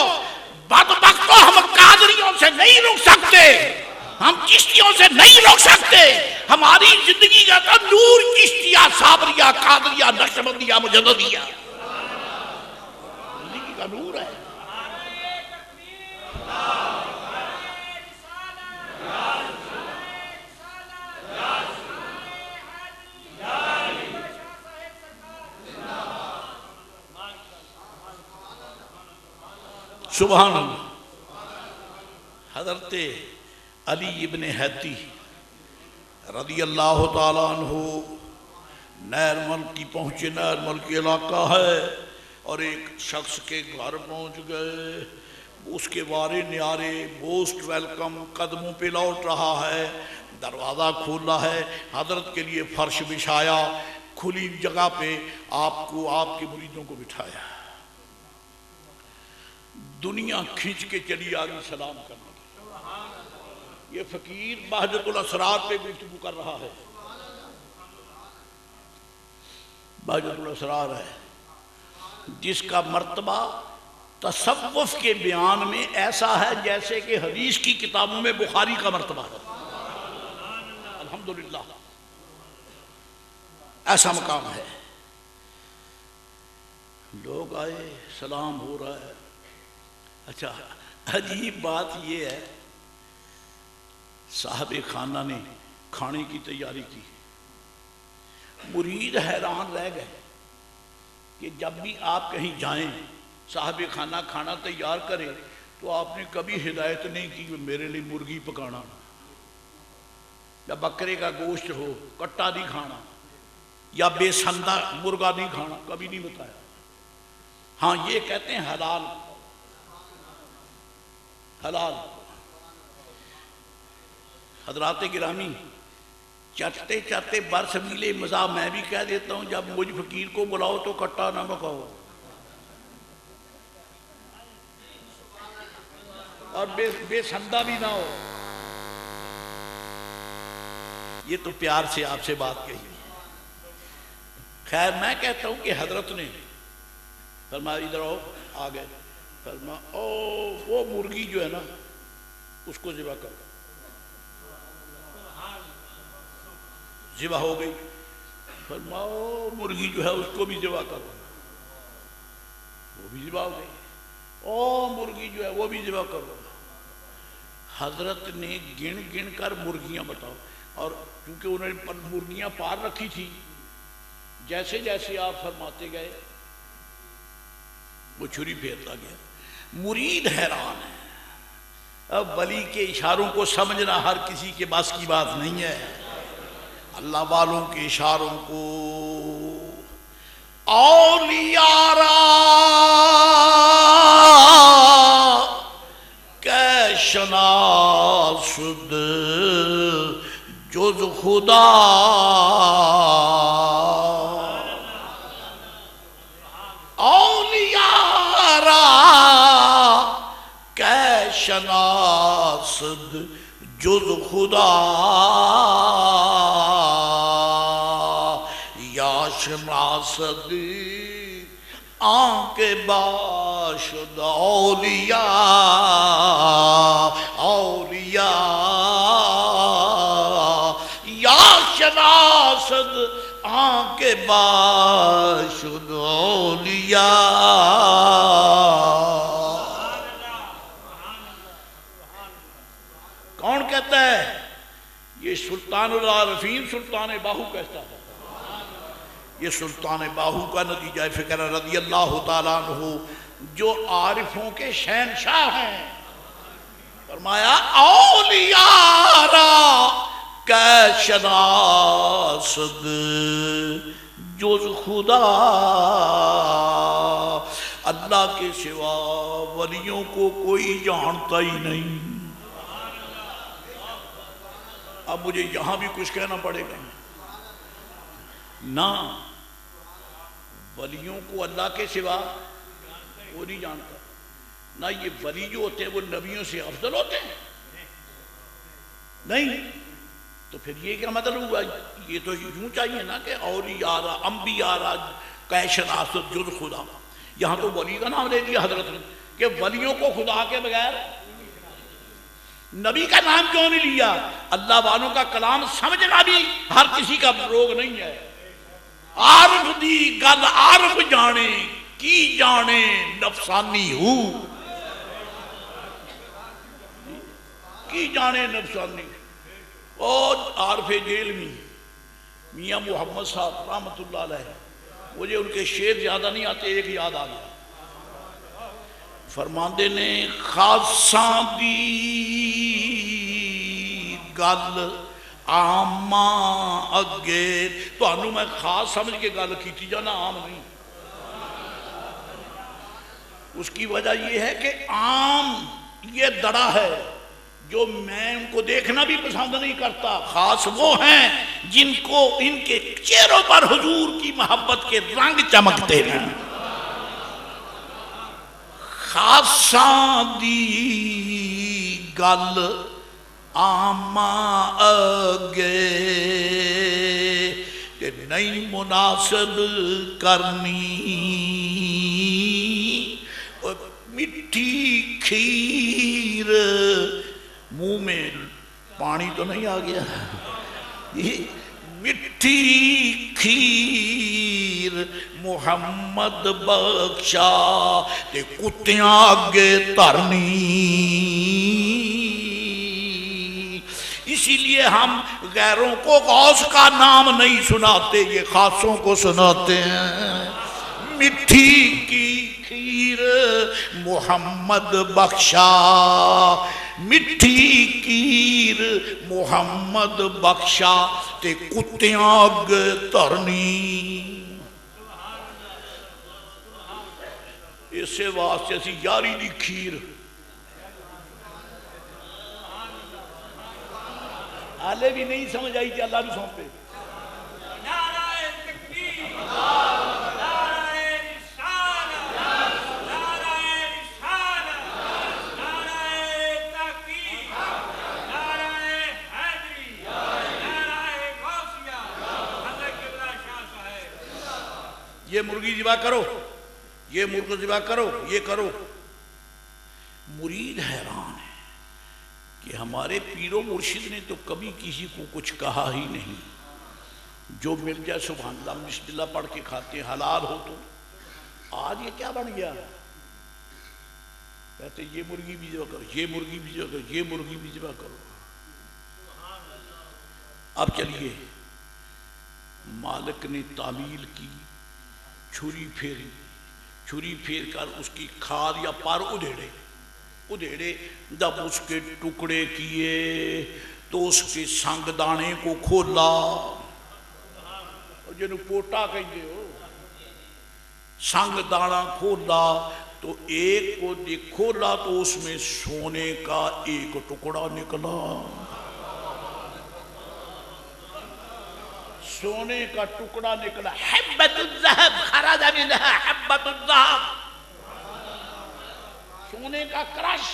بدبختوں ہم قادریوں سے نہیں روک سکتے، ہم چشتیوں سے نہیں روک سکتے، ہماری زندگی کا تو نور چشتیہ، صابریہ، قادریہ، نقشبندیہ، مجددیہ، زندگی کا نور ہے۔ سبحان اللہ۔ حضرت علی ابن حیتی رضی اللہ تعالیٰ عنہ نیر ملک کی پہنچے، نیر ملک کی علاقہ ہے، اور ایک شخص کے گھر پہنچ گئے، اس کے وارے نیارے موسٹ ویلکم، قدموں پہ لوٹ رہا ہے، دروازہ کھولا ہے، حضرت کے لیے فرش بچھایا، کھلی جگہ پہ آپ کو، آپ کے مریدوں کو بٹھایا، دنیا کھینچ کے چلی آگئی سلام کرنے کی۔ یہ فقیر بہجت الاسرار پہ گفتگو کر رہا ہے، بہجت الاسرار ہے جس کا مرتبہ تصوف کے بیان میں ایسا ہے جیسے کہ حدیث کی کتابوں میں بخاری کا مرتبہ ہے۔ الحمدللہ ایسا مقام ہے۔ لوگ آئے، سلام ہو رہا ہے۔ اچھا عجیب بات یہ ہے، صاحب خانہ نے کھانے کی تیاری کی، مرید حیران رہ گئے کہ جب بھی آپ کہیں جائیں صاحب خانہ کھانا تیار کرے تو آپ نے کبھی ہدایت نہیں کی کہ میرے لیے مرغی پکانا یا بکرے کا گوشت ہو، کٹا نہیں کھانا یا بے سندہ مرغا نہیں کھانا، کبھی نہیں بتایا۔ ہاں یہ کہتے ہیں حلال حلال۔ حضرات گرامی، چٹتے چٹتے برس ملے مزاح میں بھی کہہ دیتا ہوں، جب مجھ فقیر کو بلاؤ تو کٹا نہ پکاؤ اور بے سندہ بھی نہ ہو۔ یہ تو پیار سے آپ سے بات کہی۔ خیر میں کہتا ہوں کہ حضرت نے فرمایا ادھر آؤ، آ گئے، فرمایا او وہ مرغی جو ہے نا اس کو ذبح کرو، ذبح ہو گئی، فرماؤ مرغی جو ہے اس کو بھی ذبح کرو، وہ بھی ذبح ہو گئی، او مرغی جو ہے وہ بھی ذبح کرو۔ حضرت نے گن گن کر مرغیاں بتاؤ، اور کیونکہ انہوں نے مرغیاں پار رکھی تھی، جیسے جیسے آپ فرماتے گئے وہ چھری پھیرتا گیا۔ مرید حیران ہے۔ اب ولی کے اشاروں کو سمجھنا ہر کسی کے بس کی بات نہیں ہے، اللہ والوں کے اشاروں کو اولیاء را کہ شناسد جز خدا، اولیاء را کہ شناسد جز خدا، یا شناسد آنکھ باشد اولیاء، اولیاء یا شناسد آنکھ باشد اولیاء۔ کون کہتا ہے؟ یہ سلطان العارفین سلطان باہو کہتا ہے۔ یہ سلطان باہو کا نتیجہ فکر رضی اللہ تعالیٰ عنہ جو عارفوں کے شہنشاہ ہیں۔ فرمایا اولیاء را کہ شناسد جز خدا، اللہ کے سوا ولیوں کو کوئی جانتا ہی نہیں۔ اب مجھے یہاں بھی کچھ کہنا پڑے گا نہ، ولیوں کو اللہ کے سوا وہ نہیں جانتا، نہ یہ ولی جو ہوتے ہیں وہ نبیوں سے افضل ہوتے ہیں، نہیں۔ تو پھر یہ کیا مطلب ہوا؟ یہ تو یوں چاہیے نا کہ اولیاء را انبیاء را کہ شناست جز خدا، یہاں تو ولی کا نام لے دیا حضرت نے کہ ولیوں کو خدا کے بغیر، نبی کا نام کیوں نہیں لیا؟ اللہ والوں کا کلام سمجھنا بھی ہر کسی کا روگ نہیں ہے۔ عارف دی گل عارف جانے کی جانے نفسانی ہو، کی جانے نفسانی۔ اور عارف جیل میں میاں محمد صاحب رحمت اللہ علیہ، مجھے ان کے شعر زیادہ نہیں آتے، ایک یاد آ گیا، فرماندے نے خاصاں دی گل عاماں اگے، تو انہوں میں خاص سمجھ کے گل کیتی جانا، عام نہیں۔ اس کی وجہ یہ ہے کہ عام یہ دڑا ہے جو میں ان کو دیکھنا بھی پسند نہیں کرتا، خاص وہ ہیں جن کو ان کے چہروں پر حضور کی محبت کے رنگ چمکتے ہیں۔ خاصاں دی گل آماں اگے کہ نہیں مناسب کرنی، مٹھی کھیر، منہ میں پانی تو نہیں آ گیا، مٹھی کھیر محمد بخشا تے کتیاں آگے ترنی۔ اسی لیے ہم غیروں کو غوث کا نام نہیں سناتے، یہ خاصوں کو سناتے ہیں۔ مٹھی کی کھیر محمد بخشا، مٹھی کھیر محمد بخشا تے کتیاں اگ ترنی۔ اسے واسطے اسی یاری دی کھیر آلے بھی نہیں سمجھ آئی تھی، اللہ بھی سونپے۔ نعرہ تکبیر، نعرہ رسالت، نعرہ رسالت، نعرہ تحقیق، نعرہ حیدری، نعرہ غوثیہ، حضرت قبلہ شاہ صاحب۔ یہ مرغی ذبح کرو، یہ مرغ ذبح کرو، یہ کرو۔ مرید حیران ہے کہ ہمارے پیر و مرشد نے تو کبھی کسی کو کچھ کہا ہی نہیں، جو مل جائے سبحان اللہ بسم اللہ پڑھ کے کھاتے ہیں، حلال ہو تو۔ آج یہ کیا بن گیا؟ کہتے یہ مرغی بھی ذبح کرو، یہ مرغی بھی ذبح کرو، یہ مرغی بھی ذبح کرو۔ اب چلیے، مالک نے تعمیل کی، چھری پھیری، چھری پھیر کر اس کی کھال یا پر ادھیڑے، جب اس کے ٹکڑے کیے تو اس کے سنگ دانے کو کھولا، جنہوں پوٹا کہتے ہو، سنگ دانا کھولا تو ایک کو کھولا تو اس میں سونے کا ایک ٹکڑا نکلا، سونے کا ٹکڑا نکلا۔ حبت الذهب خرج منها حبت الذهب، سونے کا کرش،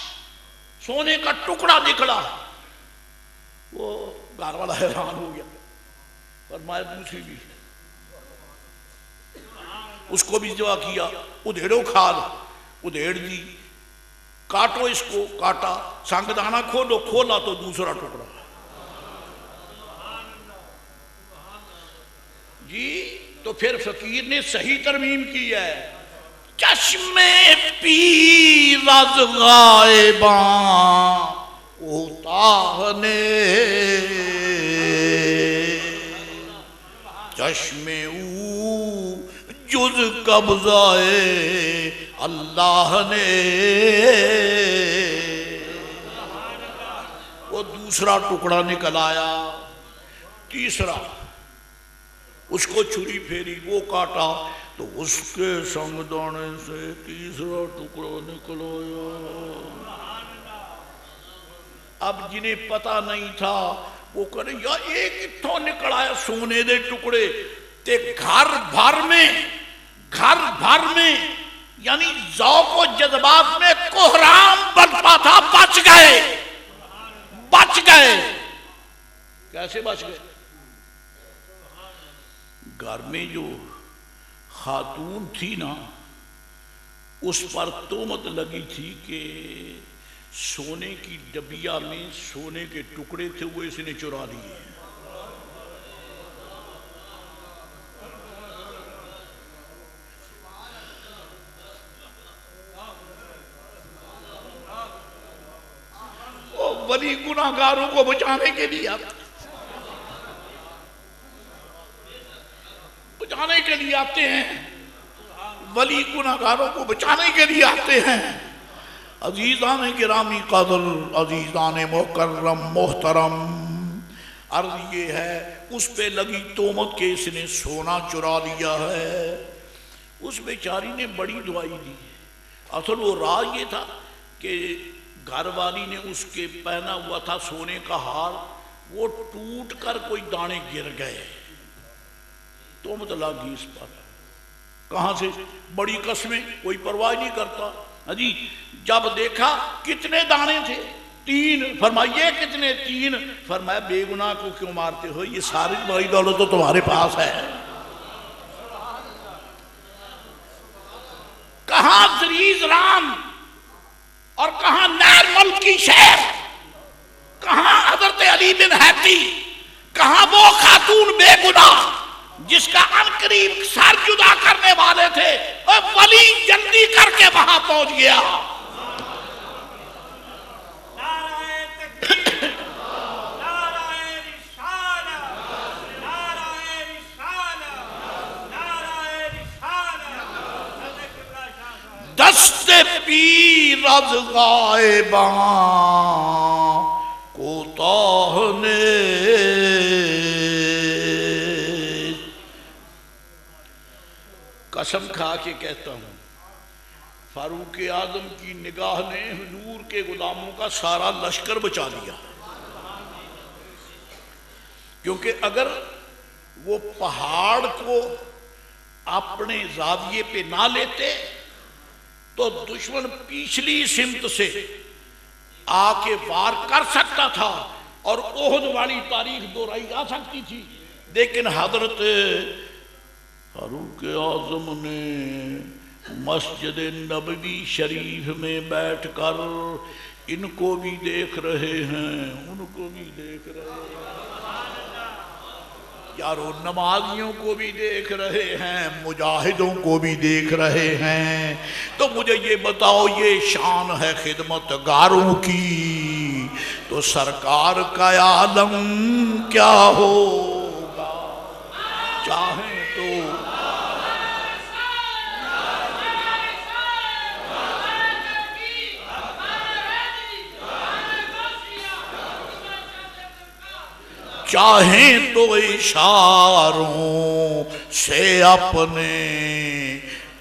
سونے کا ٹکڑا نکلا۔ وہ گھر والا حیران ہو گیا، فرمایا دوسری بھی، اس کو بھی ذبح کیا، ادھیڑو کھال، ادھیڑ دی، کاٹو اس کو، کاٹا، سنگ دانا کھولو، کھولا تو دوسرا ٹکڑا۔ جی تو پھر فقیر نے صحیح ترمیم کی ہے، چشم پیر از غائباں اتاہنے، چشم او جز قبضائے اللہ نے۔ وہ دوسرا ٹکڑا نکل آیا، تیسرا، اس کو چھری پھیری، وہ کاٹا تو اس کے سنگ دانے سے تیسرا ٹکڑا نکل آیا۔ اب جنہیں پتا نہیں تھا وہ کہنے یا ایک اتھو نکل آیا سونے دے ٹکڑے، تے گھر بھر میں یعنی ذوق و جذبات میں کوہرام برپا تھا۔ بچ گئے۔ کیسے بچ گئے؟ گھر میں جو خاتون تھی نا اس پر تہمت لگی تھی کہ سونے کی ڈبیا میں سونے کے ٹکڑے تھے، وہ اس نے چرا لیے۔ ولی گناہگاروں کو بچانے کے لیے آتے ہیں، ولی گناہگاروں کو بچانے کے لیے آتے ہیں۔ عزیزان گرامی قدر، عزیزان مکرم محترم، عرض یہ ہے اس پہ لگی تہمت کہ اس نے سونا چرا لیا ہے۔ اس بیچاری نے بڑی دعائی دی۔ اصل وہ راز یہ تھا کہ گھر والی نے اس کے پہنا ہوا تھا سونے کا ہار، وہ ٹوٹ کر کوئی دانے گر گئے، تہمت لگی اس پر۔ کہاں سے؟ بڑی قسمیں، کوئی پرواہ نہیں کرتا۔ جی جب دیکھا کتنے دانے تھے؟ 3۔ فرمایا یہ کتنے؟ 3۔ فرمایا بے گناہ کو کیوں مارتے ہو، یہ ساری بڑی دولت تو تمہارے پاس ہے۔ کہاں زریز رام اور کہاں نیر ملک کی شیخ، کہاں حضرت علی بن حیتی، کہاں وہ خاتون بے گناہ جس کا عنقریب سر جدا کرنے والے تھے، اور ولی جلدی کر کے وہاں پہنچ گیا۔ نعرہ تکبیر، نعرہ رسالہ، نعرہ رسالہ، نعرہ رسالہ۔ دست پیر از غائباں کوتاہ نے، قسم کھا کے کہتا ہوں فاروق اعظم کی نگاہ نے حضور کے غلاموں کا سارا لشکر بچا لیا۔ کیونکہ اگر وہ پہاڑ کو اپنے زاویے پہ نہ لیتے تو دشمن پچھلی سمت سے آ کے وار کر سکتا تھا اور احد والی تاریخ دہرائی جا سکتی تھی، لیکن حضرت فاروق اعظم نے مسجد نبوی شریف میں بیٹھ کر ان کو بھی دیکھ رہے ہیں، ان کو بھی دیکھ رہے ہیں، یارو نمازیوں کو بھی دیکھ رہے ہیں، مجاہدوں کو بھی دیکھ رہے ہیں۔ تو مجھے یہ بتاؤ یہ شان ہے خدمت گاروں کی، تو سرکار کا عالم کیا ہوگا؟ چاہیں تو چاہیں تو اشاروں سے اپنے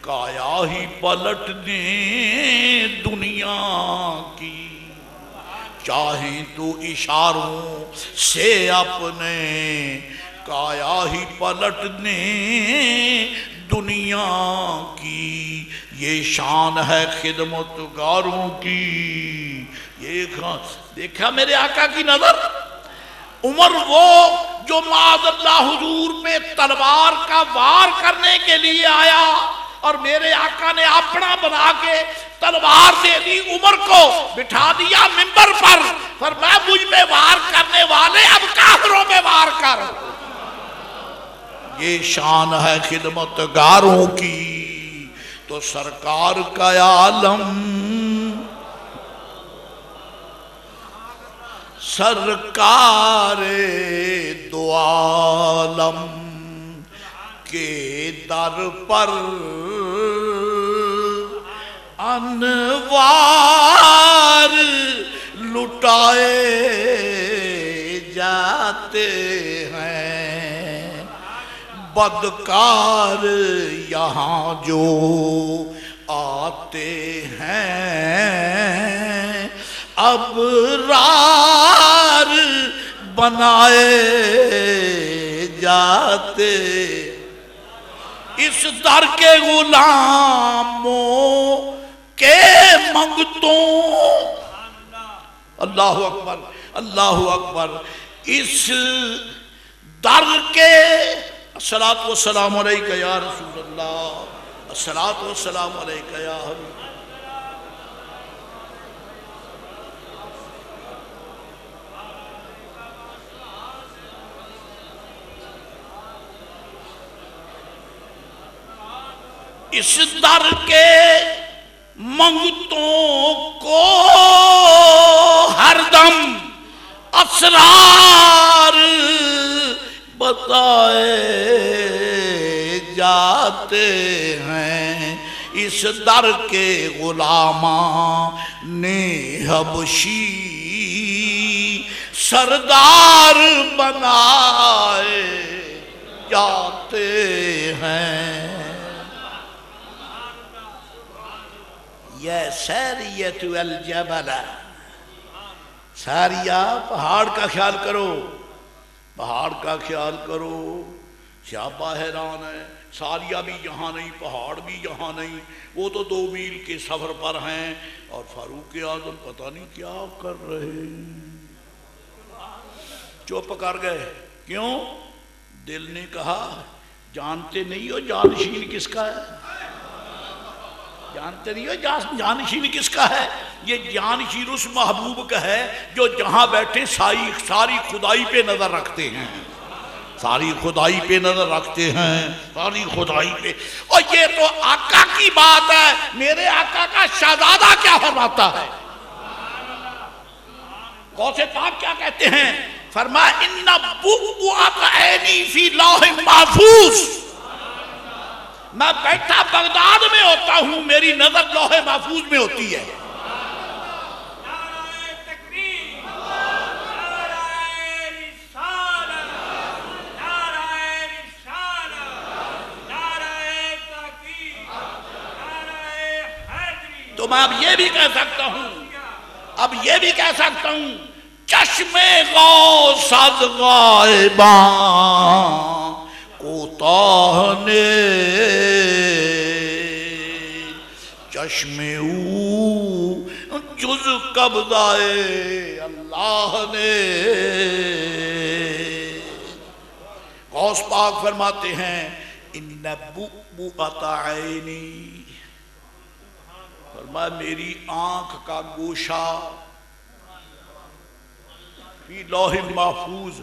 کایا ہی پلٹ دیں دنیا کی، چاہیں تو اشاروں سے اپنے کایا ہی پلٹ دیں دنیا کی، یہ شان ہے خدمت گاروں کی۔ یہ دیکھا میرے آقا کی نظر؟ عمر وہ جو معاذ اللہ حضور میں تلوار کا وار کرنے کے لیے آیا اور میرے آقا نے اپنا بنا کے تلوار دے دی، عمر کو بٹھا دیا منبر پر، فرمایا مجھ میں وار کرنے والے اب کافروں میں وار کر۔ یہ شان ہے خدمت گاروں کی، تو سرکار کا عالم سرکار دو عالم کے در پر انوار لٹائے جاتے ہیں، بدکار یہاں جو آتے ہیں ابرار بنائے جاتے اس در کے غلاموں کے منگتوں اللہ اکبر اللہ اکبر اس در کے الصلاۃ والسلام علیکہ یا رسول اللہ الصلاۃ والسلام علیکہ یا حبیب اس در کے منگتوں کو ہر دم اسرار بتائے جاتے ہیں اس در کے غلامان حبشی سردار بنائے جاتے ہیں یہ ساریۃ الجبل ساریہ پہاڑ کا خیال کرو پہاڑ کا خیال کرو شعبہ حیران ہے ساریہ بھی یہاں نہیں پہاڑ بھی یہاں نہیں وہ تو 2 میل کے سفر پر ہیں اور فاروق اعظم پتہ نہیں کیا کر رہے ہیں چپ کر گئے کیوں دل نے کہا جانتے نہیں ہو جانشین کس کا ہے جانتے نہیں ہو جانشین کس کا ہے یہ جانشین اس محبوب کا ہے جو جہاں بیٹھے ساری خدائی پہ نظر رکھتے ہیں ساری خدائی پہ نظر رکھتے ہیں ساری خدائی پہ اور یہ تو آقا کی بات ہے میرے آقا کا شہزادہ کیا فرماتا ہے غوث پاک کیا کہتے ہیں فرمایا ان بؤبؤۃ عینی فی لوح محفوظ میں بیٹھا بغداد میں ہوتا ہوں میری نظر لوح محفوظ میں ہوتی ہے نعرہ تکبیر نعرہ رسالت نعرہ رسالت نعرہ تحقیق نعرہ حیدری تو میں اب یہ بھی کہہ سکتا ہوں چشم غوث از غائباں کوتاہ نے چشم او جز قبضہ اللہ نے غوث پاک فرماتے ہیں ان بؤبؤۃ عینی فرمایا میری آنکھ کا گوشہ فی لوح محفوظ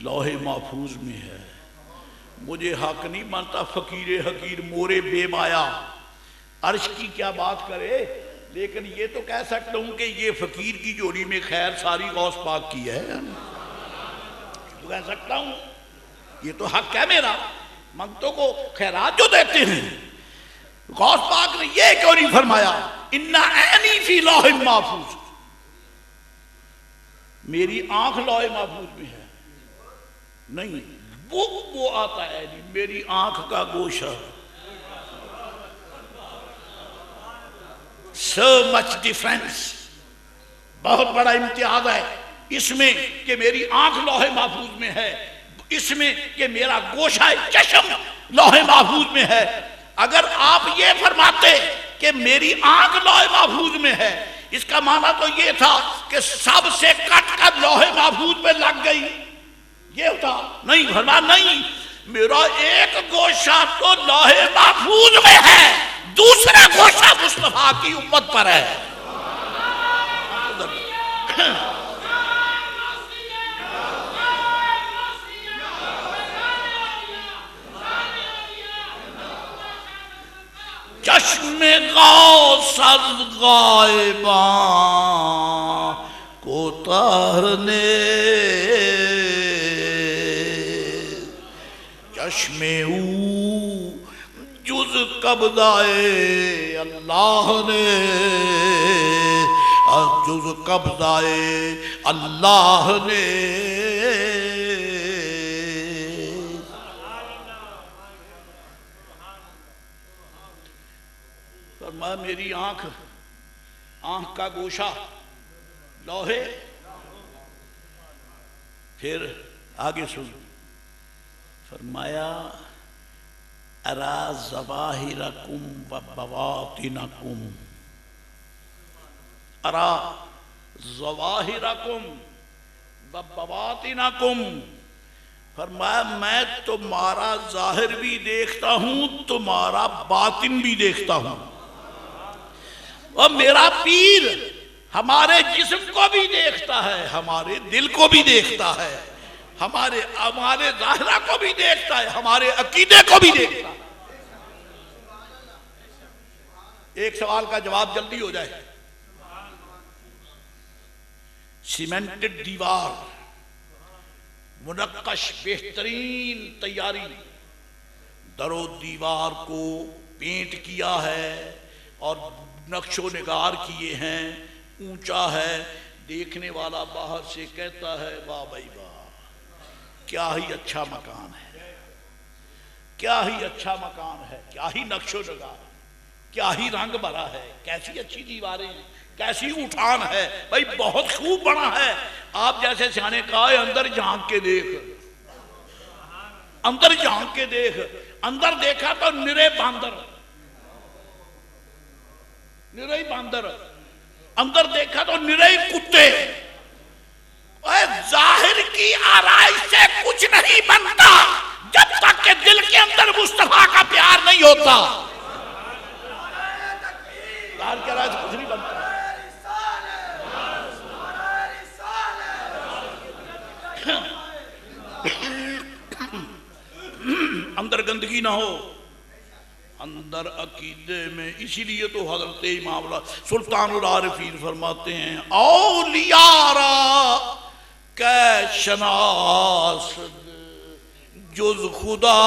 لوح محفوظ میں ہے مجھے حق نہیں مانتا فقیر حقیر مورے بے مایا عرش کی کیا بات کرے لیکن یہ تو کہہ سکتا ہوں کہ یہ فقیر کی جوڑی میں خیر ساری غوث پاک کی ہے تو کہہ سکتا ہوں یہ تو حق ہے میرا منگتوں کو خیرات جو دیتے ہیں غوث پاک نے یہ کیوں نہیں فرمایا ان عینی فی لوح محفوظ میری آنکھ لوح محفوظ میں ہے نہیں وہ آتا ہے میری آنکھ کا گوشہ so much difference بہت بڑا امتیاز ہے اس میں کہ میری آنکھ لوح محفوظ میں ہے اس میں کہ میرا گوشہ چشم لوح محفوظ میں ہے اگر آپ یہ فرماتے کہ میری آنکھ لوح محفوظ میں ہے اس کا معنی تو یہ تھا کہ سب سے کٹ کر لوح محفوظ میں لگ گئی یہ ہوتا نہیں فرمایا نہیں میرا ایک گوشہ تو لوح محفوظ میں ہے دوسرا گوشہ مصطفیٰ کی امت پر ہے چشم غوث از غائباں کوتاہ نے چشم او جز قبضہ اللہ نے جز قبضہ اللہ نے فرمایا میری آنکھ کا گوشہ لوہے. پھر آگے سن فرمایا ارا ظواہرکم و بواطنکم، ارا ظواہرکم و بواطنکم. فرمایا میں تمہارا ظاہر بھی دیکھتا ہوں، تمہارا باطن بھی دیکھتا ہوں. اور میرا پیر ہمارے جسم کو بھی دیکھتا ہے، ہمارے دل کو بھی دیکھتا ہے، ہمارے ظاہرہ کو بھی دیکھتا ہے، ہمارے عقیدے کو بھی دیکھتا ہے. ایک سوال کا جواب جلدی ہو جائے. سیمنٹڈ دیوار، منقش بہترین تیاری، در و دیوار کو پینٹ کیا ہے اور نقش و نگار کیے ہیں، اونچا ہے. دیکھنے والا باہر سے کہتا ہے واہ بھائی واہ، کیا ہی اچھا مکان ہے، کیا ہی اچھا مکان ہے، کیا ہی نقش و نگار، کیا ہی رنگ بھرا ہے، کیسی اچھی دیواریں ہیں، کیسی اٹھان ہے، بھائی بہت خوب بنا ہے. آپ جیسے سیانے کہا ہے اندر جھانک کے دیکھ، اندر جھانک کے دیکھ. اندر دیکھا تو نرے باندر، نرے باندر. اندر دیکھا تو نرے کتے. ظاہر کی آرائش سے کچھ نہیں بنتا جب تک کہ دل کے اندر مصطفیٰ کا پیار نہیں ہوتا. ظاہر کی آرائش سے کچھ نہیں بنتا. اندر گندگی نہ ہو، اندر عقیدے میں. اسی لیے تو حضرت امام سلطان العارفین فرماتے ہیں اولیاء را کہ شناسد جز خدا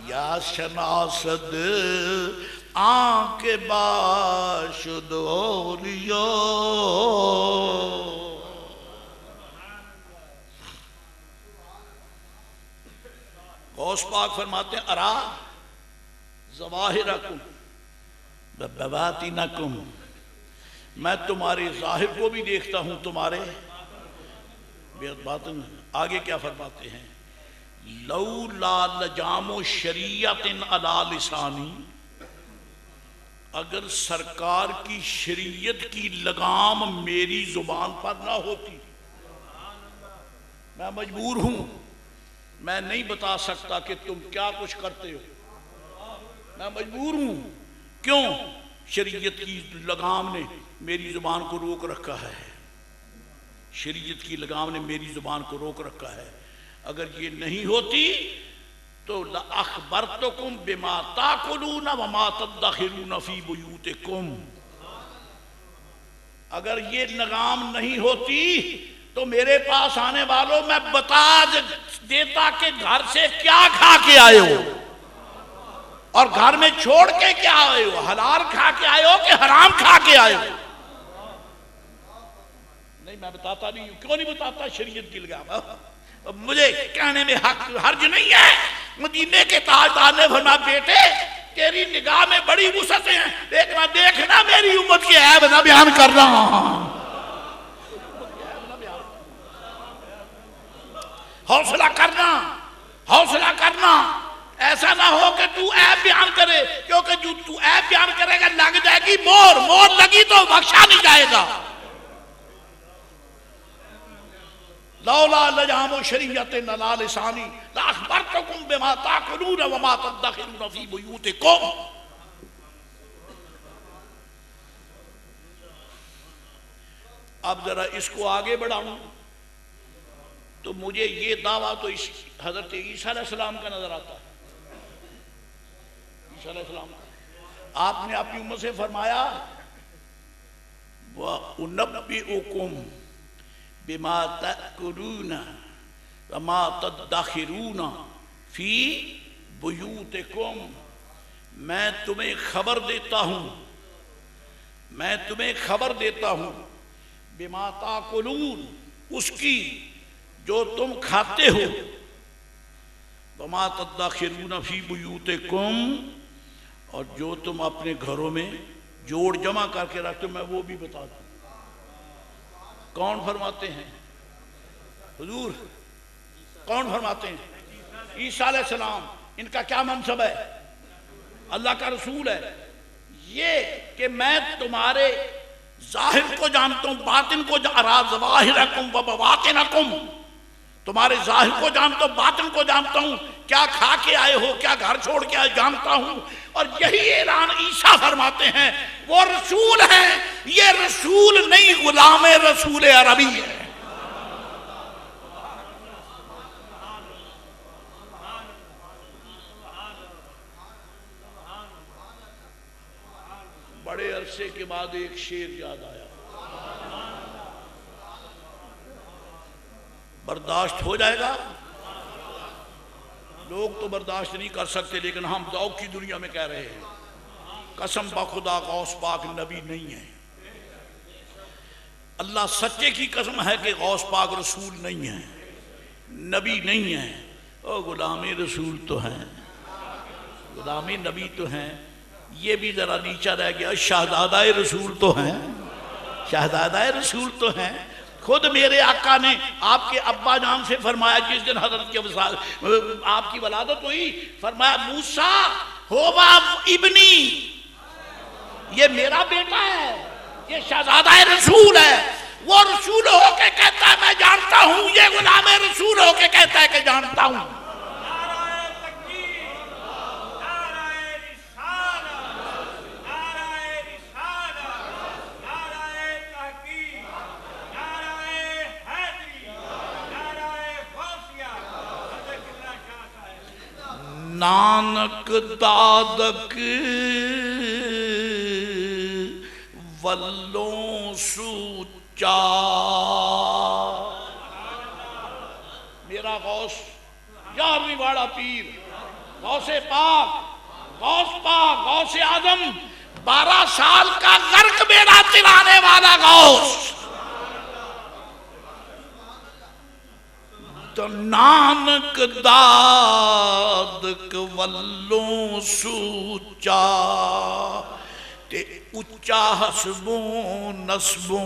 یا شناسد آنکھ باشد اولیاء. غوث پاک فرماتے ہیں ارا ظواہرکم ببواطنکم، میں تمہارے ظاہر کو بھی دیکھتا ہوں، تمہارے باطن. آگے کیا فرماتے ہیں لولا لجام شریعت علی لسانی، اگر سرکار کی شریعت کی لگام میری زبان پر نہ ہوتی. میں مجبور ہوں، میں نہیں بتا سکتا کہ تم کیا کچھ کرتے ہو، میں مجبور ہوں. کیوں؟ شریعت کی لگام نے میری زبان کو روک رکھا ہے، شریعت کی لگام نے میری زبان کو روک رکھا ہے. اگر یہ نہیں ہوتی تو لَأَخْبَرْتُكُمْ بِمَا تَأْكُلُونَ وَمَا تَدَّخِرُونَ فِي بُيُوتِكُمْ. اگر یہ لگام نہیں ہوتی تو میرے پاس آنے والوں میں بتا دیتا کہ گھر سے کیا کھا کے آئے ہو اور گھر میں چھوڑ کے کیا آئے ہو، حلال کھا کے آئے ہو کہ حرام کھا کے آئے ہو. نہیں میں بتاتا نہیں ہوں. کیوں نہیں بتاتا؟ شریعت کی لگام. مجھے کہنے میں حرج نہیں ہے. مدینے کے تاجدار نے فرمایا بیٹے تیری نگاہ میں بڑی وسعتیں ہیں، لیکن دیکھنا میری امت کی عیب نہ بیان کرنا. حوصلہ کرنا، حوصلہ کرنا. ایسا نہ ہو کہ تو عیب بیان کرے، کیونکہ جو تو عیب بیان کرے گا لگ جائے گی مور، مور لگی تو بخشا نہیں جائے گا. لولا لجام شریعت علی لسانی لاخبرتکم بما تاکلون وما تدخرون فی بیوتکم. اب ذرا اس کو آگے بڑھاؤں تو مجھے یہ دعویٰ تو حضرت عیسیٰ علیہ السلام کا نظر آتا ہے. عیسیٰ علیہ السلام کا آپ نے اپنی امت سے فرمایا وَأُنَبِّئُكُمْ بِمَا تَأْكُلُونَ وَمَا تَدَّخِرُونَ فِي بُيُوتِكُمْ. میں تمہیں خبر دیتا ہوں، میں تمہیں خبر دیتا ہوں بِمَا تَأْكُلُونَ، اس کی جو تم کھاتے ہو، وما تدخرون فی بیوتکم، اور جو تم اپنے گھروں میں جوڑ جمع کر کے رکھتے ہو، میں وہ بھی بتا دوں۔ کون فرماتے ہیں؟ حضور کون فرماتے ہیں؟ عیسیٰ علیہ السلام۔ ان کا کیا منصب ہے؟ اللہ کا رسول ہے۔ یہ کہ میں تمہارے ظاہر کو جانتا ہوں، باطن کو ظواہرکم و بواطنکم، تمہارے ظاہر کو جانتا ہوں، باطن کو جانتا ہوں، کیا کھا کے آئے ہو، کیا گھر چھوڑ کے آئے جانتا ہوں۔ اور یہی اعلان عیسیٰ فرماتے ہیں، وہ رسول ہیں، یہ رسول نہیں غلام رسول عربی ہے۔ بڑے عرصے کے بعد ایک شعر یاد آیا، برداشت ہو جائے گا؟ لوگ تو برداشت نہیں کر سکتے، لیکن ہم ذوق کی دنیا میں کہہ رہے ہیں۔ قسم بخدا غوث پاک نبی نہیں ہے، اللہ سچے کی قسم ہے کہ غوث پاک رسول نہیں ہے، نبی نہیں ہے۔ او غلام رسول تو ہیں، غلام نبی تو ہیں، یہ بھی ذرا نیچا رہ گیا، شہزادہ رسول تو ہیں، شہزادہ رسول تو ہیں۔ خود میرے آقا نے آپ کے ابا جان سے فرمایا، جس دن حضرت کے آپ کی ولادت ہوئی، فرمایا موسیٰ ہوا ابنی، یہ میرا بیٹا ہے، یہ شہزادہ رسول ہے۔ وہ رسول ہو کے کہتا ہے میں جانتا ہوں، یہ غلام رسول ہو کے کہتا ہے کہ جانتا ہوں۔ نانک دادک ولوں سوچا، میرا غوث 11ویں واڑہ پیر، غوث پاک، غوث اعظم، 12 سال کا غرق بیڑا چلانے والا غوث، تو نانک دادک ولوں سوچا، تے اچا حسبوں نسبوں،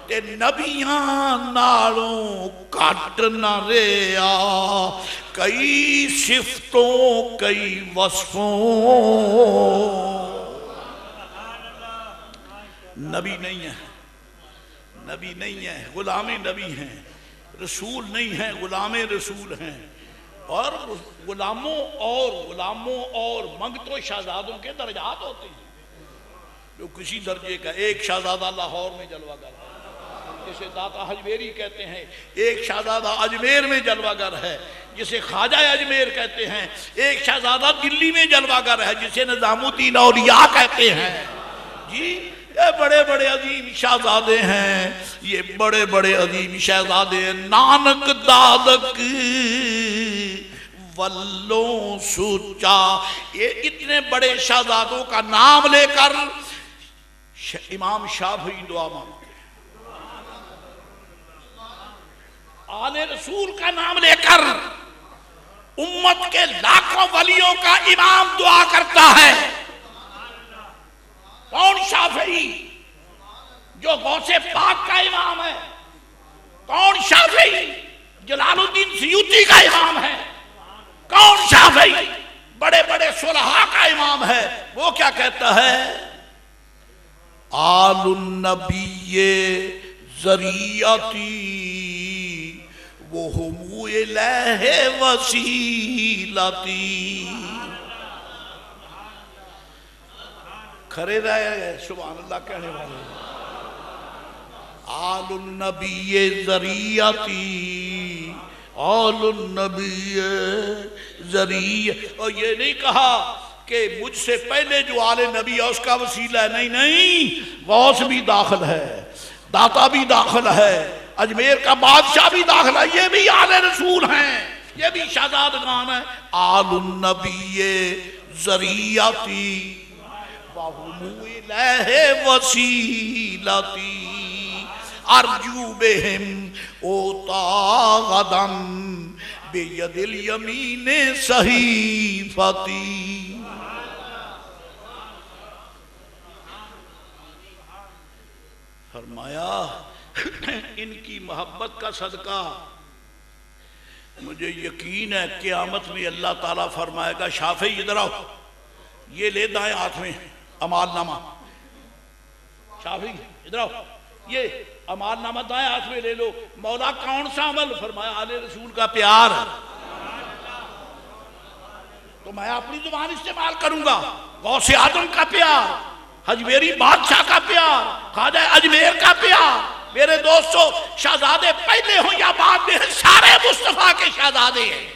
تے نبیاں نالوں کٹ نہ ریا، کئی صفتوں کئی وصفوں۔ نبی نہیں ہے، نبی نہیں ہے، غلام نبی ہیں، رسول نہیں ہیں، غلام رسول ہیں۔ اور غلاموں اور منگتوں شہزادوں کے درجات ہوتے ہیں، جو کسی درجے کا، ایک شہزادہ لاہور میں جلوہ گر ہے جسے داتا اجمیری کہتے ہیں، ایک شہزادہ اجمیر میں جلوہ گر ہے جسے خواجہ اجمیر کہتے ہیں، ایک شہزادہ دلی میں جلوہ گر ہے جسے نظام الدین اولیاء کہتے ہیں۔ جی یہ بڑے بڑے عظیم شہزادے ہیں، یہ بڑے بڑے عظیم شہزادے ہیں۔ نانک دادک ولوں سوچا، یہ اتنے بڑے شہزادوں کا نام لے کر امام شافعی دعا مانگتے ہیں، آل رسول کا نام لے کر امت کے لاکھوں ولیوں کا امام دعا کرتا ہے۔ کون شافعی جو غوث پاک کا امام ہے؟ کون شافعی جلال الدین سیوطی کا امام ہے؟ کون شافعی بڑے بڑے صلحاء کا امام ہے؟ وہ کیا کہتا ہے؟ آل النبی ذریعتی وہم الیہ وسیلتی۔ کھڑے رہے سبحان اللہ کہنے والے۔ آل النبی ذریعتی، آل النبی ذریعہ، اور یہ نہیں کہا کہ مجھ سے پہلے جو آل نبی ہے اس کا وسیلہ ہے، نہیں نہیں، غوث بھی داخل ہے، داتا بھی داخل ہے، اجمیر کا بادشاہ بھی داخل ہے، یہ بھی آل رسول ہیں، یہ بھی شہزادگان ہیں۔ آل النبی ذریعتی وَهُمُ إِلَيْهِ وَسِيلَتِي، ارجو بہم اوتا غدم بید الیمین صحیفتی. فرمایا ان کی محبت کا صدقہ مجھے یقین ہے قیامت میں اللہ تعالیٰ فرمائے گا شافعی ادھر آؤ، یہ لے دائیں ہاتھ میں اعمال نامہ. شافعی ادھر آؤ، یہ اعمال نامہ دائیں ہاتھ میں لے لو. مولا کون سا عمل؟ فرمایا آل رسول کا پیار. تو میں اپنی زبان استعمال کروں گا. غوث اعظم کا پیار، اجمیری بادشاہ کا پیار، خواجہ اجمیر کا پیار. میرے دوستو شہزادے پہلے ہوں یا بعد میں سارے مصطفیٰ کے شہزادے ہیں.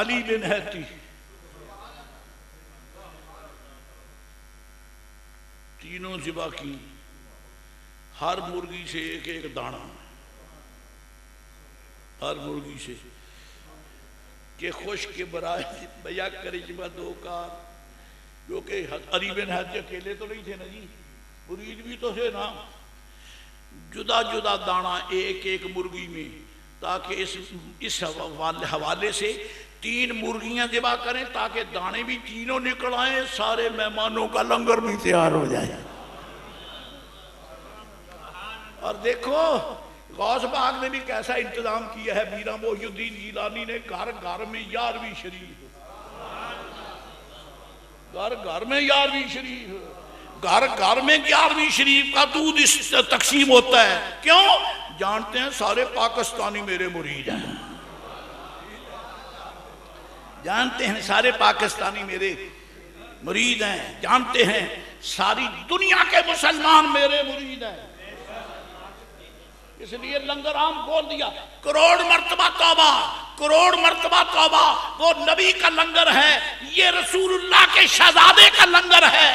علی بن حیتی تینوں ذبح کی، ہر مرغی سے ایک ایک دانہ، ہر مرغی سے کہ خوش کے برائے بیا کرشمہ دو کار. جو کہ علی بن حیتی اکیلے تو نہیں تھے نا جی، مرید بھی تو تھے نا. جدا جدا دانہ ایک ایک مرغی میں، تاکہ اس حوالے سے 3 مرغیاں ذبح کریں تاکہ دانے بھی تینوں نکل آئیں، سارے مہمانوں کا لنگر بھی تیار ہو جائے. اور دیکھو غوث پاک نے بھی کیسا انتظام کیا ہے. میرا محی الدین جیلانی نے گھر گھر میں 11ویں شریف، گھر گھر میں 11ویں شریف، گھر گھر میں 11ویں شریف کا دودھ تقسیم ہوتا ہے. کیوں؟ جانتے ہیں سارے پاکستانی میرے مرید ہیں، جانتے ہیں سارے پاکستانی میرے مرید ہیں، جانتے ہیں ساری دنیا کے مسلمان میرے مرید ہیں. اس لیے لنگر عام کھول دیا. کروڑ مرتبہ توبہ، کروڑ مرتبہ توبہ. وہ نبی کا لنگر ہے، یہ رسول اللہ کے شہزادے کا لنگر ہے.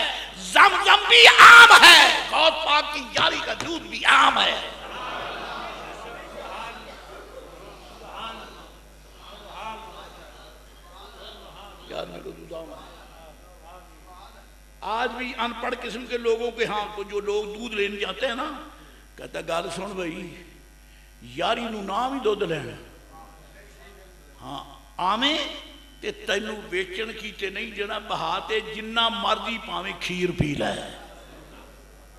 زمزم بھی عام ہے، غوث پاک کی یاری کا دودھ بھی عام ہے. آج بھی ان پڑھ قسم کے لوگوں کے ہاں کو جو لوگ دودھ لینے جاتے ہیں نا، کہتا ہے گل سن بھائی یاری نو نام ہی دودھ لینا. ہاں آمیں تے تینو بیچن کیتے نہیں جنا بہاتے جنہ مرضی پاویں کھیر پی لے.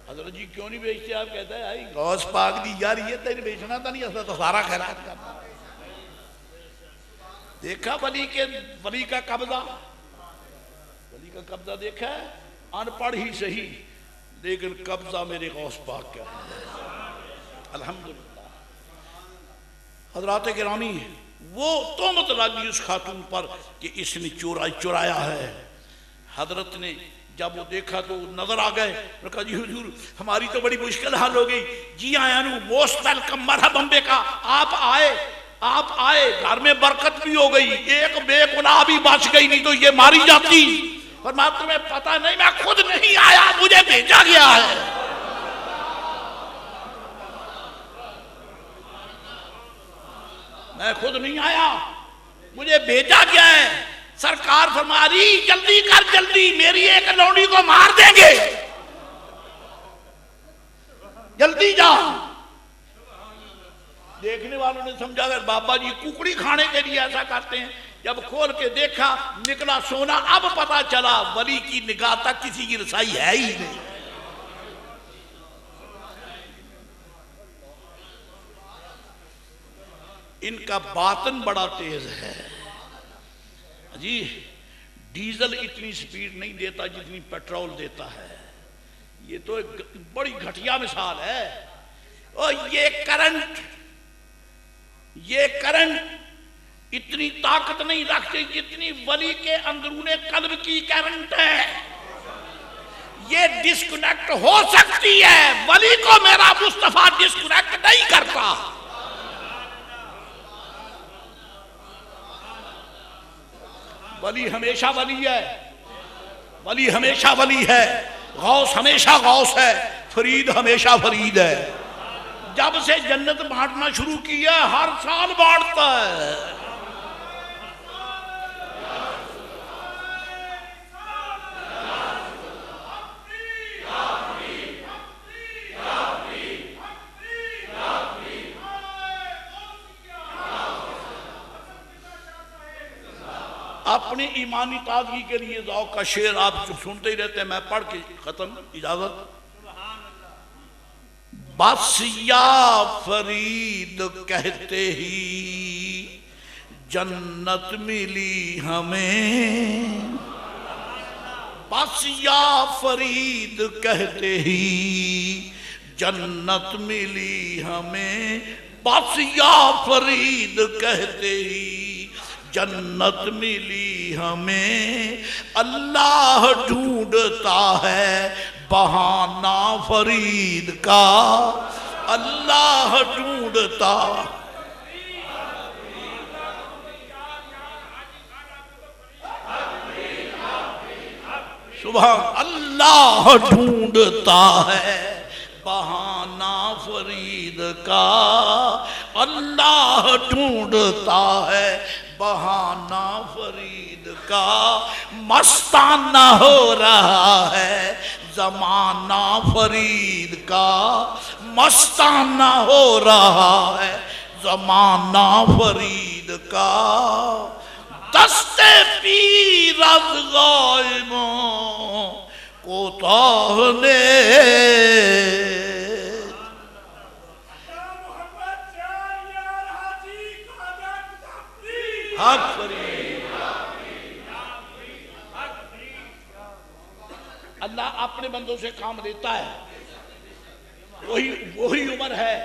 حضرت جی کیوں نہیں بیچتے؟ آپ کہتا ہے آئی غوث پاک دی یاری ہے، تینو بیچنا تھا نہیں، اصلا تو سارا خیرات کرنا. دیکھا ولی کا قبضہ، ولی کا قبضہ دیکھا ہے. ان پڑھ ہی صحیح لیکن قبضہ میرے غوث پاک کا ہے. الحمدللہ. حضرات گرامی، وہ تہمت لگی اس خاتون پر کہ اس نے چورایا ہے. حضرت نے جب وہ دیکھا تو نظر آ گئے، انہوں نے کہا جی حضور ہماری تو بڑی مشکل حال ہو گئی. جی آیا نو موسٹ ویلکم، مرحبا بے کا. آپ آئے گھر میں برکت بھی ہو گئی، ایک بے گناہ بھی بچ گئی، نہیں تو یہ ماری جاتی. فرمایا تمہیں پتہ نہیں میں خود نہیں آیا، مجھے بھیجا گیا ہے. میں خود نہیں آیا، مجھے بھیجا گیا ہے. سرکار فرما رہی جلدی کر، جلدی میری ایک لونڈی کو مار دیں گے، جلدی جا. دیکھنے والوں نے سمجھا کہ بابا جی ککڑی کھانے کے لیے ایسا کرتے ہیں. جب کھول کے دیکھا نکلا سونا. اب پتا چلا ولی کی نگاہ تک کسی کی رسائی ہے ہی نہیں. ان کا باطن بڑا تیز ہے جی. ڈیزل اتنی سپیڈ نہیں دیتا جتنی پیٹرول دیتا ہے. یہ تو ایک بڑی گھٹیا مثال ہے. اور یہ کرنٹ اتنی طاقت نہیں رکھتے جتنی ولی کے اندرون قلب کی کرنٹ ہے. یہ ڈسکنیکٹ ہو سکتی ہے، ولی کو میرا مصطفیٰ ڈسکنیکٹ نہیں کرتا. ولی ہمیشہ ولی ہے، ولی ہمیشہ ولی ہے، غوث ہمیشہ غوث ہے، فرید ہمیشہ فرید ہے. جب سے جنت بانٹنا شروع کیا ہر سال بانٹتا ہے. اپنے ایمانی تازگی کے لیے ذوق کا شعر آپ سنتے ہی رہتے ہیں، میں پڑھ کے ختم، اجازت۔ بس یا فرید کہتے ہی جنت ملی ہمیں، بس یا فرید کہتے ہی جنت ملی ہمیں، بس یا فرید کہتے ہی جنت ملی ہمیں، اللہ ڈھونڈتا ہے بہانہ فرید کا، اللہ ڈھونڈتا، سبحان اللہ ڈھونڈتا ہے بہانہ فرید کا، اللہ ڈھونڈتا ہے بہانہ فرید کا، مستانہ ہو رہا ہے زمانہ فرید کا، مستانہ ہو رہا ہے زمانہ فرید کا، دستے پیر از غائبوں کوتاہ نے، حق فرید، اللہ اپنے بندوں سے کام لیتا ہے، وہی عمر ہے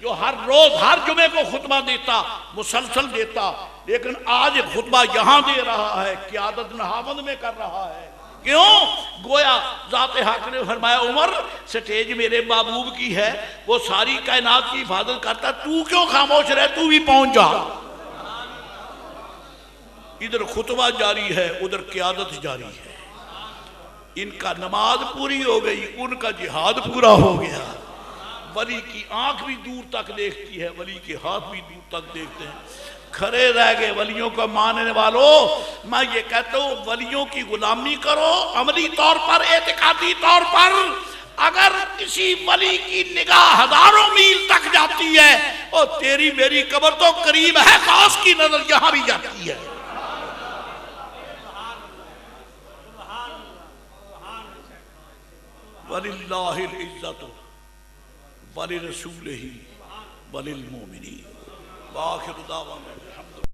جو ہر روز ہر جمعے کو خطبہ دیتا، مسلسل دیتا، لیکن آج خطبہ یہاں دے رہا ہے، قیادت نہاوند میں کر رہا ہے، کیوں؟ گویا ذات حق نے فرمایا عمر سٹیج میرے محبوب کی ہے، وہ ساری کائنات کی حفاظت کرتا، تو کیوں خاموش رہے، تو بھی پہنچ جا۔ ادھر خطبہ جاری ہے، ادھر قیادت جاری ہے، ان کا نماز پوری ہو گئی، ان کا جہاد پورا ہو گیا، ولی کی آنکھ بھی دور تک دیکھتی ہے، ولی کے ہاتھ بھی دور تک دیکھتے ہیں، کھڑے رہ گئے ولیوں کو ماننے والوں۔ میں یہ کہتا ہوں ولیوں کی غلامی کرو، عملی طور پر، اعتقادی طور پر، اگر کسی ولی کی نگاہ ہزاروں میل تک جاتی ہے اور تیری میری قبر تو قریب ہے، خاص کی نظر یہاں بھی جاتی ہے۔ وَلِلَّهِ الْعِزَّةُ وَلِرَسُولِهِ وَلِلْمُؤْمِنِينَ وَآخِرُ دعوانا الحمد للہ۔